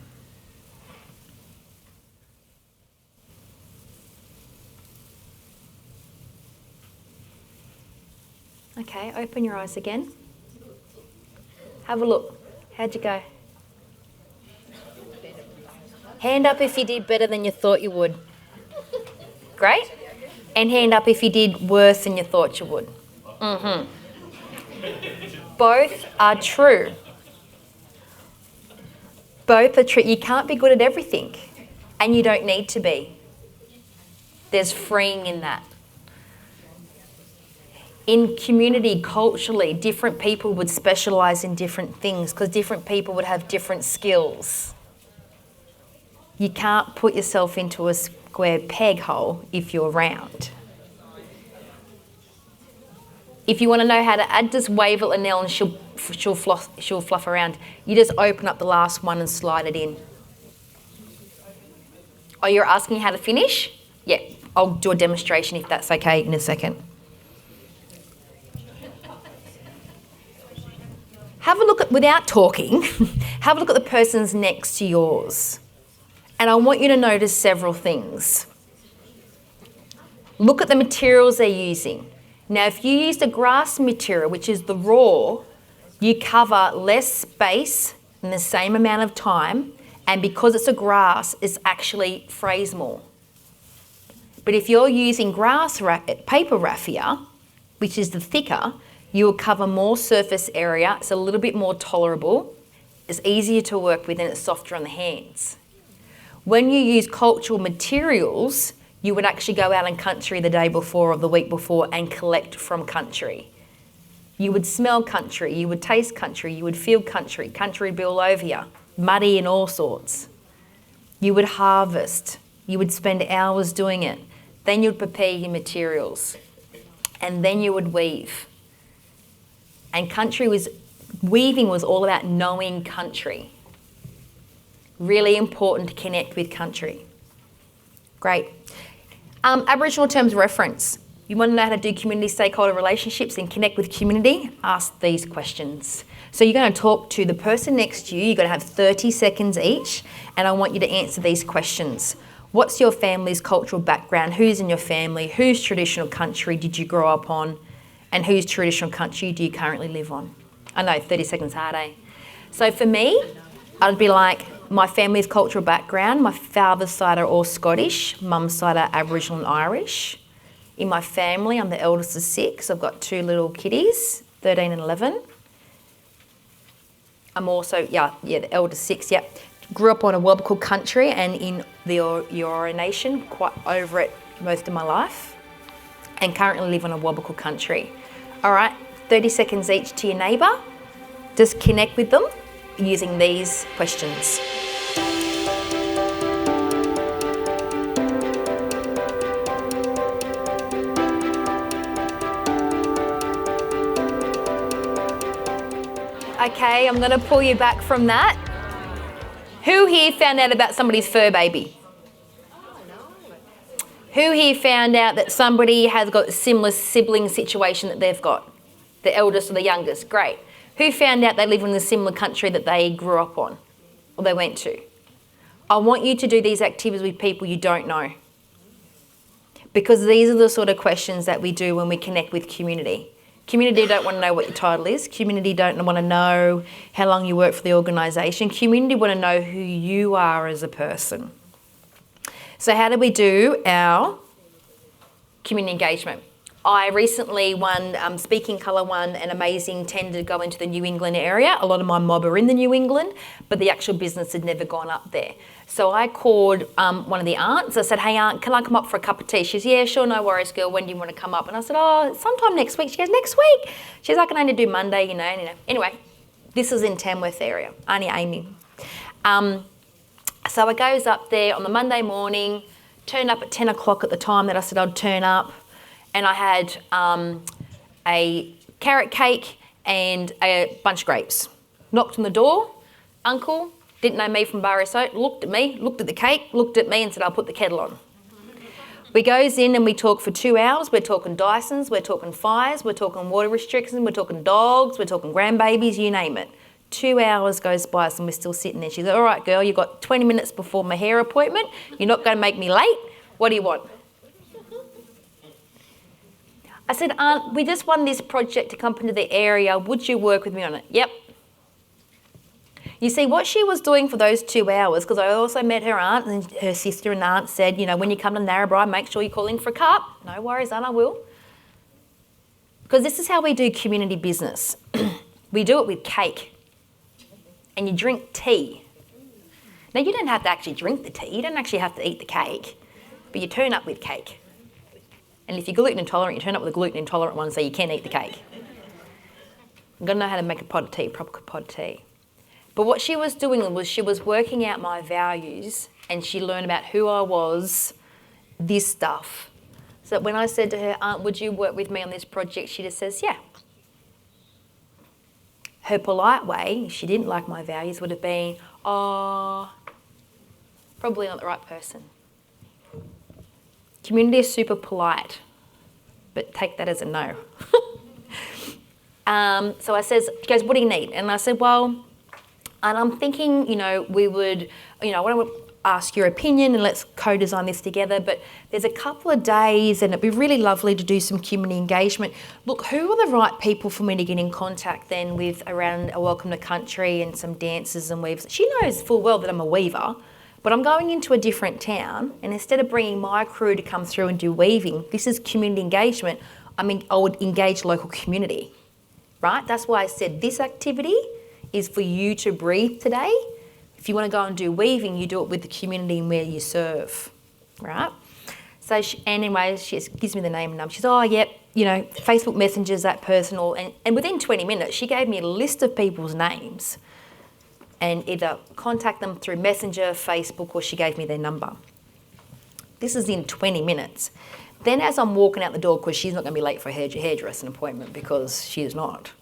Okay, open your eyes again. Have a look. How'd you go? Hand up if you did better than you thought you would. Great. And hand up if you did worse than you thought you would. Both are true. Both are true. You can't be good at everything, and you don't need to be. There's freeing in that. In community, culturally, different people would specialise in different things because different people would have different skills. You can't put yourself into a square peg hole if you're round. If you want to know how to add, just wave at Lynelle and she'll fluff around. You just open up the last one and slide it in. Oh, you're asking how to finish? Yeah, I'll do a demonstration if that's okay in a second. Have a look at, without talking, have a look at the person's next to yours. And I want you to notice several things. Look at the materials they're using. Now, if you used a grass material, which is the raw, you cover less space in the same amount of time, and because it's a grass, it's actually frays more. But if you're using paper raffia, which is the thicker, you will cover more surface area. It's a little bit more tolerable. It's easier to work with and it's softer on the hands. When you use cultural materials, you would actually go out in country the day before or the week before and collect from country. You would smell country, you would taste country, you would feel country. Country would be all over you, muddy and all sorts. You would harvest. You would spend hours doing it. Then you'd prepare your materials. And then you would weave. And weaving was all about knowing country. Really important to connect with country. Great. Aboriginal terms of reference. You want to know how to do community stakeholder relationships and connect with community? Ask these questions. So you're going to talk to the person next to you. You're going to have 30 seconds each, and I want you to answer these questions. What's your family's cultural background? Who's in your family? Whose traditional country did you grow up on? And whose traditional country do you currently live on? I know, 30 seconds hard, eh? So for me, I'd be like, my family's cultural background, my father's side are all Scottish, mum's side are Aboriginal and Irish. In my family, I'm the eldest of 6. I've got 2 little kiddies, 13 and 11. I'm also, the eldest 6, Grew up on a Wabakal country and in the Eora Nation, quite over it most of my life, and currently live on a Wabakal country. All right, 30 seconds each to your neighbour. Just connect with them using these questions. Okay, I'm going to pull you back from that. Who here found out about somebody's fur baby? Who here found out that somebody has got a similar sibling situation that they've got? The eldest or the youngest? Great. Who found out they live in a similar country that they grew up on or they went to? I want you to do these activities with people you don't know, because these are the sort of questions that we do when we connect with community. Community don't want to know what your title is. Community don't want to know how long you work for the organisation. Community want to know who you are as a person. So how do we do our community engagement? I recently Speaking Colour won an amazing tender to go into the New England area. A lot of my mob are in the New England, but the actual business had never gone up there. So I called one of the aunts. I said, hey aunt, can I come up for a cup of tea? She says, yeah, sure, no worries, girl. When do you want to come up? And I said, oh, sometime next week. She goes, next week? She says, I can only do Monday, you know. Anyway, this is in Tamworth area, Auntie Amy. So I goes up there on the Monday morning, turned up at 10 o'clock at the time that I said I'd turn up. And I had a carrot cake and a bunch of grapes. Knocked on the door, uncle, didn't know me from bar of soap, looked at me, looked at the cake, looked at me and said, I'll put the kettle on. We goes in and we talk for 2 hours. We're talking Dysons, we're talking fires, we're talking water restrictions, we're talking dogs, we're talking grandbabies, you name it. 2 hours goes by and we're still sitting there. She goes, all right, girl, you've got 20 minutes before my hair appointment. You're not going to make me late. What do you want? I said, aunt, we just won this project to come into the area. Would you work with me on it? Yep. You see, what she was doing for those 2 hours, because I also met her aunt and her sister and aunt said, you know, when you come to Narrabri, make sure you call in for a cup. No worries, aunt, I will. Because this is how we do community business. We do it with cake. And you drink tea. Now, you don't have to actually drink the tea. You don't actually have to eat the cake. But you turn up with cake. And if you're gluten intolerant, you turn up with a gluten intolerant one so you can eat the cake. You've got to know how to make a pot of tea, a proper pot of tea. But what she was doing was she was working out my values and she learned about who I was, this stuff. So that when I said to her, aunt, would you work with me on this project? She just says, yeah. Her polite way, if she didn't like my values, would have been, oh, probably not the right person. Community is super polite, but take that as a no. So I says, she goes, what do you need? And I said, well, and I'm thinking, you know, we would, you know, I want to ask your opinion and let's co-design this together, but there's a couple of days and it'd be really lovely to do some community engagement. Look, who are the right people for me to get in contact then with around a Welcome to Country and some dances and weaves? She knows full well that I'm a weaver, but I'm going into a different town and instead of bringing my crew to come through and do weaving, this is community engagement. I mean, I would engage local community, right? That's why I said this activity is for you to breathe today. If you want to go and do weaving, you do it with the community and where you serve, right? So anyway, she gives me the name and number. She says, oh, yep, you know, Facebook Messenger's that person. And within 20 minutes, she gave me a list of people's names and either contact them through Messenger, Facebook, or she gave me their number. This is in 20 minutes. Then as I'm walking out the door, because she's not going to be late for a hairdressing appointment because she is not,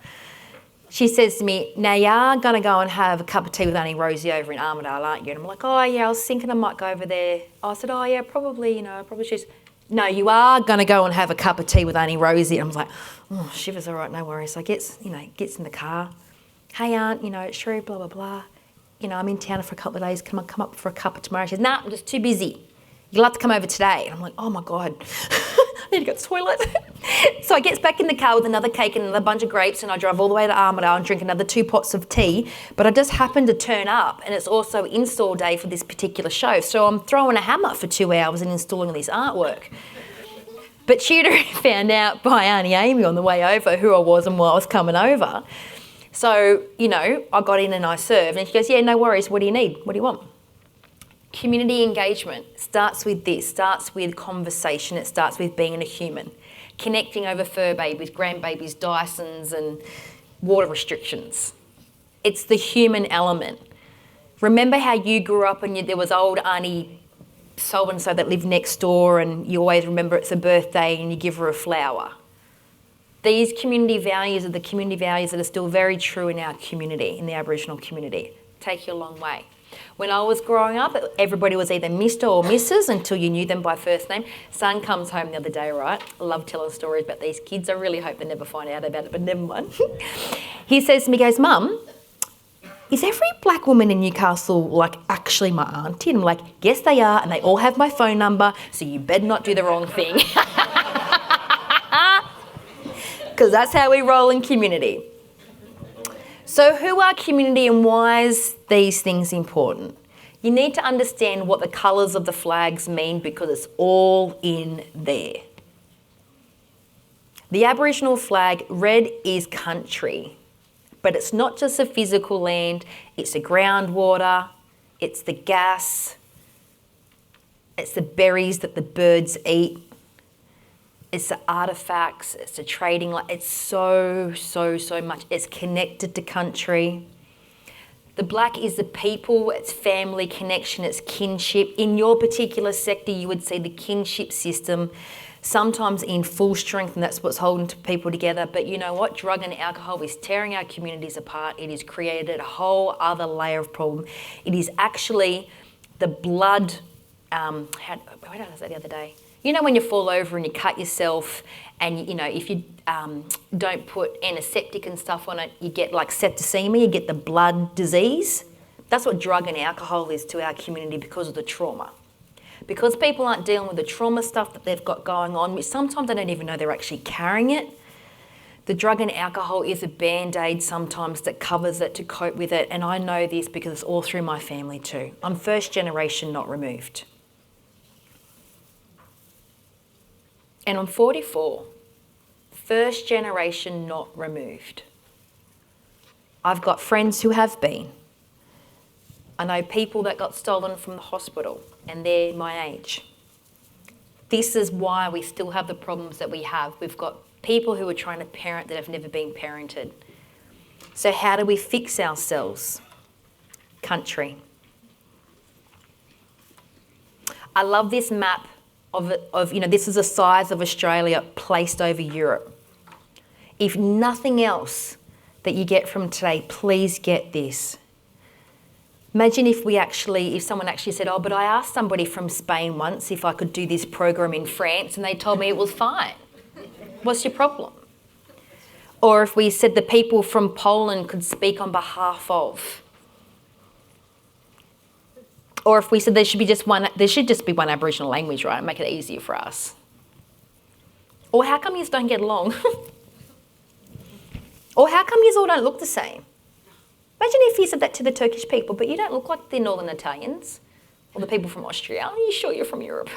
she says to me, now you are going to go and have a cup of tea with Auntie Rosie over in Armidale, aren't you? And I'm like, oh yeah, I was thinking I might go over there. I said, oh yeah, probably, you know, probably she's, no, you are going to go and have a cup of tea with Auntie Rosie. And I was like, oh, shivers, all right, no worries. So gets in the car. Hey aunt, you know, it's Cherie, blah, blah, blah. You know, I'm in town for a couple of days. Can I come up for a cuppa tomorrow? She says, nah, I'm just too busy. You'll have to come over today. And I'm like, oh my God, I need to go to the toilet. So I gets back in the car with another cake and another bunch of grapes and I drive all the way to Armidale and drink another 2 pots of tea. But I just happened to turn up and it's also install day for this particular show. So I'm throwing a hammer for 2 hours and installing this artwork. But she'd already found out by Auntie Amy on the way over who I was and why I was coming over. So, you know, I got in and I served, and she goes, yeah, no worries, what do you need? What do you want? Community engagement starts with this, starts with conversation, it starts with being a human. Connecting over fur babies, grandbabies, Dysons and water restrictions. It's the human element. Remember how you grew up and there was old Auntie so-and-so that lived next door and you always remember it's a birthday and you give her a flower. These community values are the community values that are still very true in our community, in the Aboriginal community. Take you a long way. When I was growing up, everybody was either Mr. or Mrs. until you knew them by first name. Son comes home the other day, right? I love telling stories about these kids. I really hope they never find out about it, but never mind. He says to me, he goes, Mum, is every black woman in Newcastle like actually my auntie? And I'm like, yes, they are, and they all have my phone number, so you better not do the wrong thing. Because that's how we roll in community. So who are community and why is these things important? You need to understand what the colours of the flags mean because it's all in there. The Aboriginal flag, red is country, but it's not just the physical land, it's the groundwater, it's the gas, it's the berries that the birds eat, it's the artefacts, it's the trading, it's so much. It's connected to country. The black is the people, it's family connection, it's kinship. In your particular sector, you would see the kinship system sometimes in full strength, and that's what's holding people together. But you know what? Drug and alcohol is tearing our communities apart. It has created a whole other layer of problem. It is actually the blood, what did I say the other day? You know when you fall over and you cut yourself and, you know, if you don't put antiseptic and stuff on it, you get like septicemia, you get the blood disease. That's what drug and alcohol is to our community because of the trauma. Because people aren't dealing with the trauma stuff that they've got going on, which sometimes they don't even know they're actually carrying it. The drug and alcohol is a band-aid sometimes that covers it to cope with it. And I know this because it's all through my family too. I'm first generation not removed. And I'm 44, first generation not removed. I've got friends who have been. I know people that got stolen from the hospital and they're my age. This is why we still have the problems that we have. We've got people who are trying to parent that have never been parented. So how do we fix ourselves? Country. I love this map of you know, this is the size of Australia placed over Europe. If nothing else that you get from today, please get this. Imagine if someone actually said, oh, but I asked somebody from Spain once if I could do this program in France and they told me it was fine. What's your problem? Or if we said the people from Poland could speak on behalf of. Or if we said there should just be one Aboriginal language, right? Make it easier for us. Or how come you don't get along? Or how come you all don't look the same? Imagine if you said that to the Turkish people, but you don't look like the Northern Italians or the people from Austria. Are you sure you're from Europe?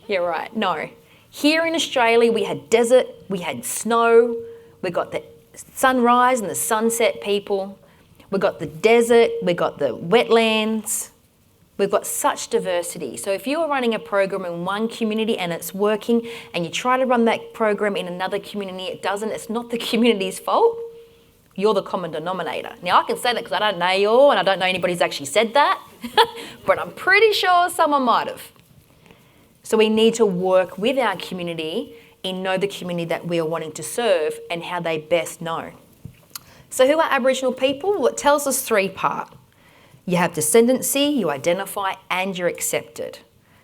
Yeah, right. No. Here in Australia, we had desert, we had snow, we got the sunrise and the sunset people, we got the desert, we got the wetlands. We've got such diversity. So if you're running a program in one community and it's working and you try to run that program in another community, it doesn't, it's not the community's fault. You're the common denominator. Now I can say that because I don't know you all and I don't know anybody who's actually said that, but I'm pretty sure someone might have. So we need to work with our community and know the community that we are wanting to serve and how they best know. So who are Aboriginal people? Well, it tells us three parts. You have descendancy, you identify, and you're accepted.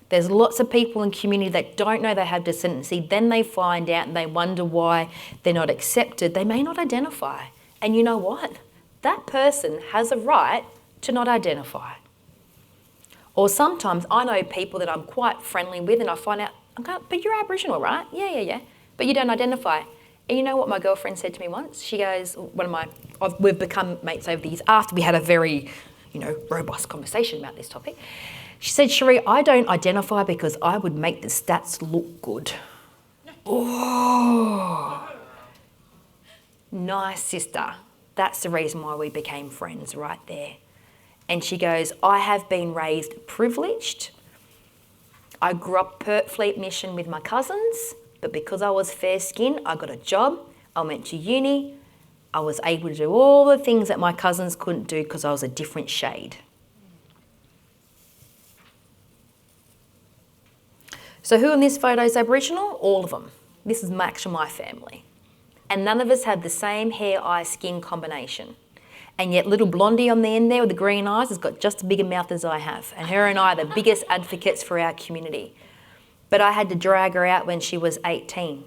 There's lots of people in community that don't know they have descendancy, then they find out and they wonder why they're not accepted. They may not identify. And you know what? That person has a right to not identify. Or sometimes I know people that I'm quite friendly with and I find out, but you're Aboriginal, right? Yeah. But you don't identify. And you know what my girlfriend said to me once? She goes, we've become mates over the years after we had a very, robust conversation about this topic. She said, Cherie, I don't identify because I would make the stats look good. Oh, nice, sister. That's the reason why we became friends right there. And she goes, I have been raised privileged. I grew up Pert Fleet Mission with my cousins, but because I was fair skinned, I got a job. I went to uni. I was able to do all the things that my cousins couldn't do because I was a different shade. So who in this photo is Aboriginal? All of them. This is actually my family. And none of us had the same hair, eye, skin combination. And yet little Blondie on the end there with the green eyes has got just as big a mouth as I have. And her and I are the biggest advocates for our community. But I had to drag her out when she was 18.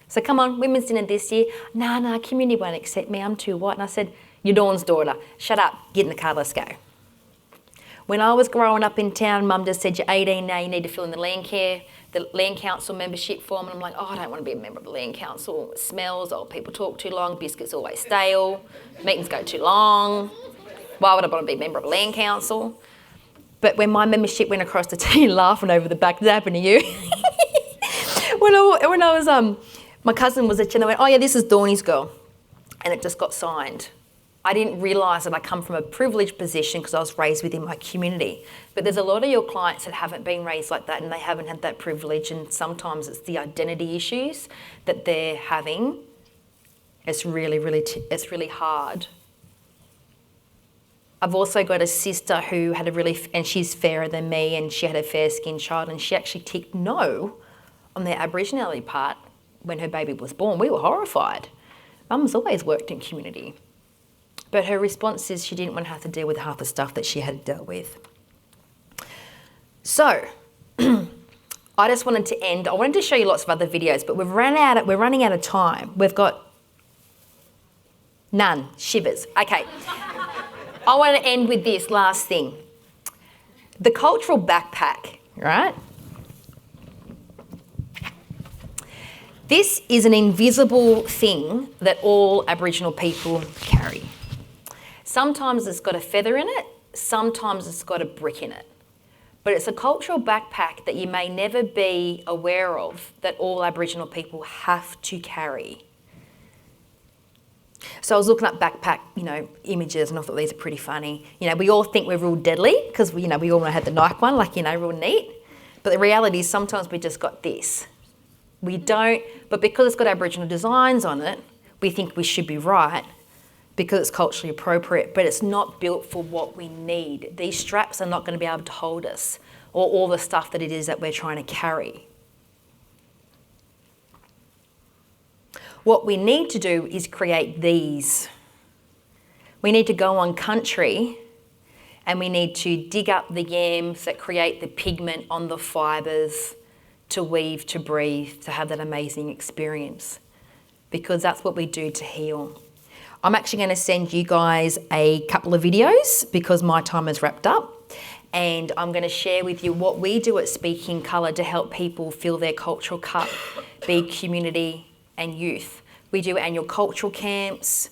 So come on, women's dinner this year. Nah, community won't accept me, I'm too white. And I said, you're Dawn's daughter. Shut up, get in the car, let's go. When I was growing up in town, Mum just said, you're 18 now, you need to fill in the land council membership form. And I'm like, oh, I don't want to be a member of the land council. It smells, old people talk too long, biscuits always stale, meetings go too long. Why would I want to be a member of a land council? But when my membership went across the T, laughing over the back, did that happen to you? when I was, my cousin was and I went, oh yeah, this is Dawnie's girl. And it just got signed. I didn't realise that I come from a privileged position because I was raised within my community. But there's a lot of your clients that haven't been raised like that and they haven't had that privilege, and sometimes it's the identity issues that they're having. It's really hard. I've also got a sister who had and she's fairer than me, and she had a fair-skinned child, and she actually ticked no on the Aboriginality part when her baby was born. We were horrified. Mum's always worked in community. But her response is she didn't want to have to deal with half the stuff that she had dealt with. So, I just wanted to end. I wanted to show you lots of other videos, but we're running out of time. We've got none. Shivers. Okay. I want to end with this last thing. The cultural backpack, right? This is an invisible thing that all Aboriginal people carry. Sometimes it's got a feather in it, sometimes it's got a brick in it. But it's a cultural backpack that you may never be aware of that all Aboriginal people have to carry. So I was looking up backpack, images, and I thought these are pretty funny. We all think we're real deadly because we all know how the Nike one, real neat. But the reality is sometimes we just got this. We don't, but because it's got Aboriginal designs on it, we think we should be right because it's culturally appropriate, but it's not built for what we need. These straps are not going to be able to hold us or all the stuff that it is that we're trying to carry. What we need to do is create these. We need to go on country and we need to dig up the yams that create the pigment on the fibres to weave, to breathe, to have that amazing experience, because that's what we do to heal. I'm actually going to send you guys a couple of videos because my time is wrapped up, and I'm going to share with you what we do at Speaking Colour to help people fill their cultural cup, be community and youth. We do annual cultural camps.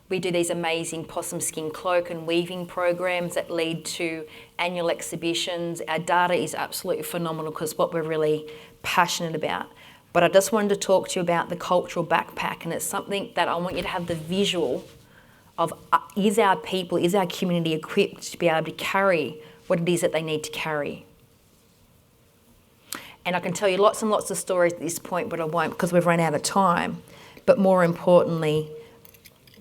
We do these amazing possum skin cloak and weaving programs that lead to annual exhibitions. Our data is absolutely phenomenal because what we're really passionate about. But I just wanted to talk to you about the cultural backpack, and it's something that I want you to have the visual of, is our people, is our community equipped to be able to carry what it is that they need to carry? And I can tell you lots and lots of stories at this point, but I won't because we've run out of time. But more importantly,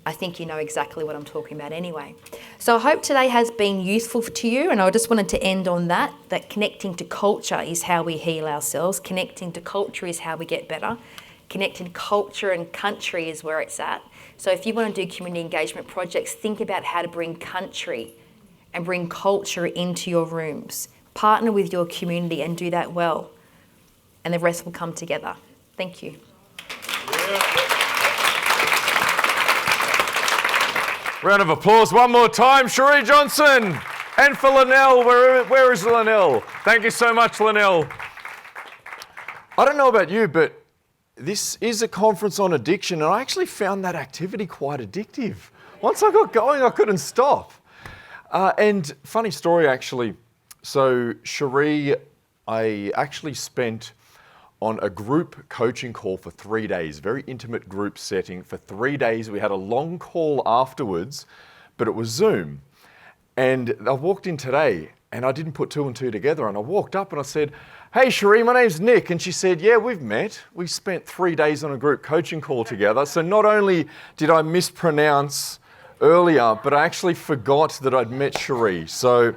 I think you know exactly what I'm talking about anyway. So I hope today has been useful to you, and I just wanted to end on that connecting to culture is how we heal ourselves. Connecting to culture is how we get better. Connecting to culture and country is where it's at. So if you want to do community engagement projects, think about how to bring country and bring culture into your rooms. Partner with your community and do that well, and the rest will come together. Thank you. Round of applause one more time, Cherie Johnson. And for Linnell, where is Linnell? Thank you so much, Linnell. I don't know about you, but this is a conference on addiction, and I actually found that activity quite addictive. Once I got going, I couldn't stop. And funny story, actually. So Cherie, I actually spent on a group coaching call for 3 days, very intimate group setting for 3 days. We had a long call afterwards, but it was Zoom. And I walked in today and I didn't put two and two together. And I walked up and I said, "Hey, Cherie, my name's Nick." And she said, "Yeah, we've met. We spent 3 days on a group coaching call together." So not only did I mispronounce earlier, but I actually forgot that I'd met Cherie. So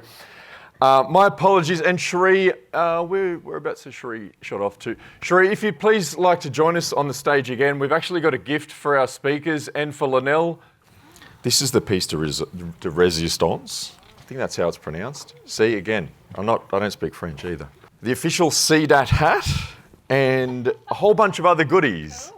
my apologies. And Cherie, whereabouts has Cherie shot off to? Cherie, if you'd please like to join us on the stage again. We've actually got a gift for our speakers and for Linnell. This is the piece de resistance. I think that's how it's pronounced. See, again, I don't speak French either. The official CDAT hat and a whole bunch of other goodies.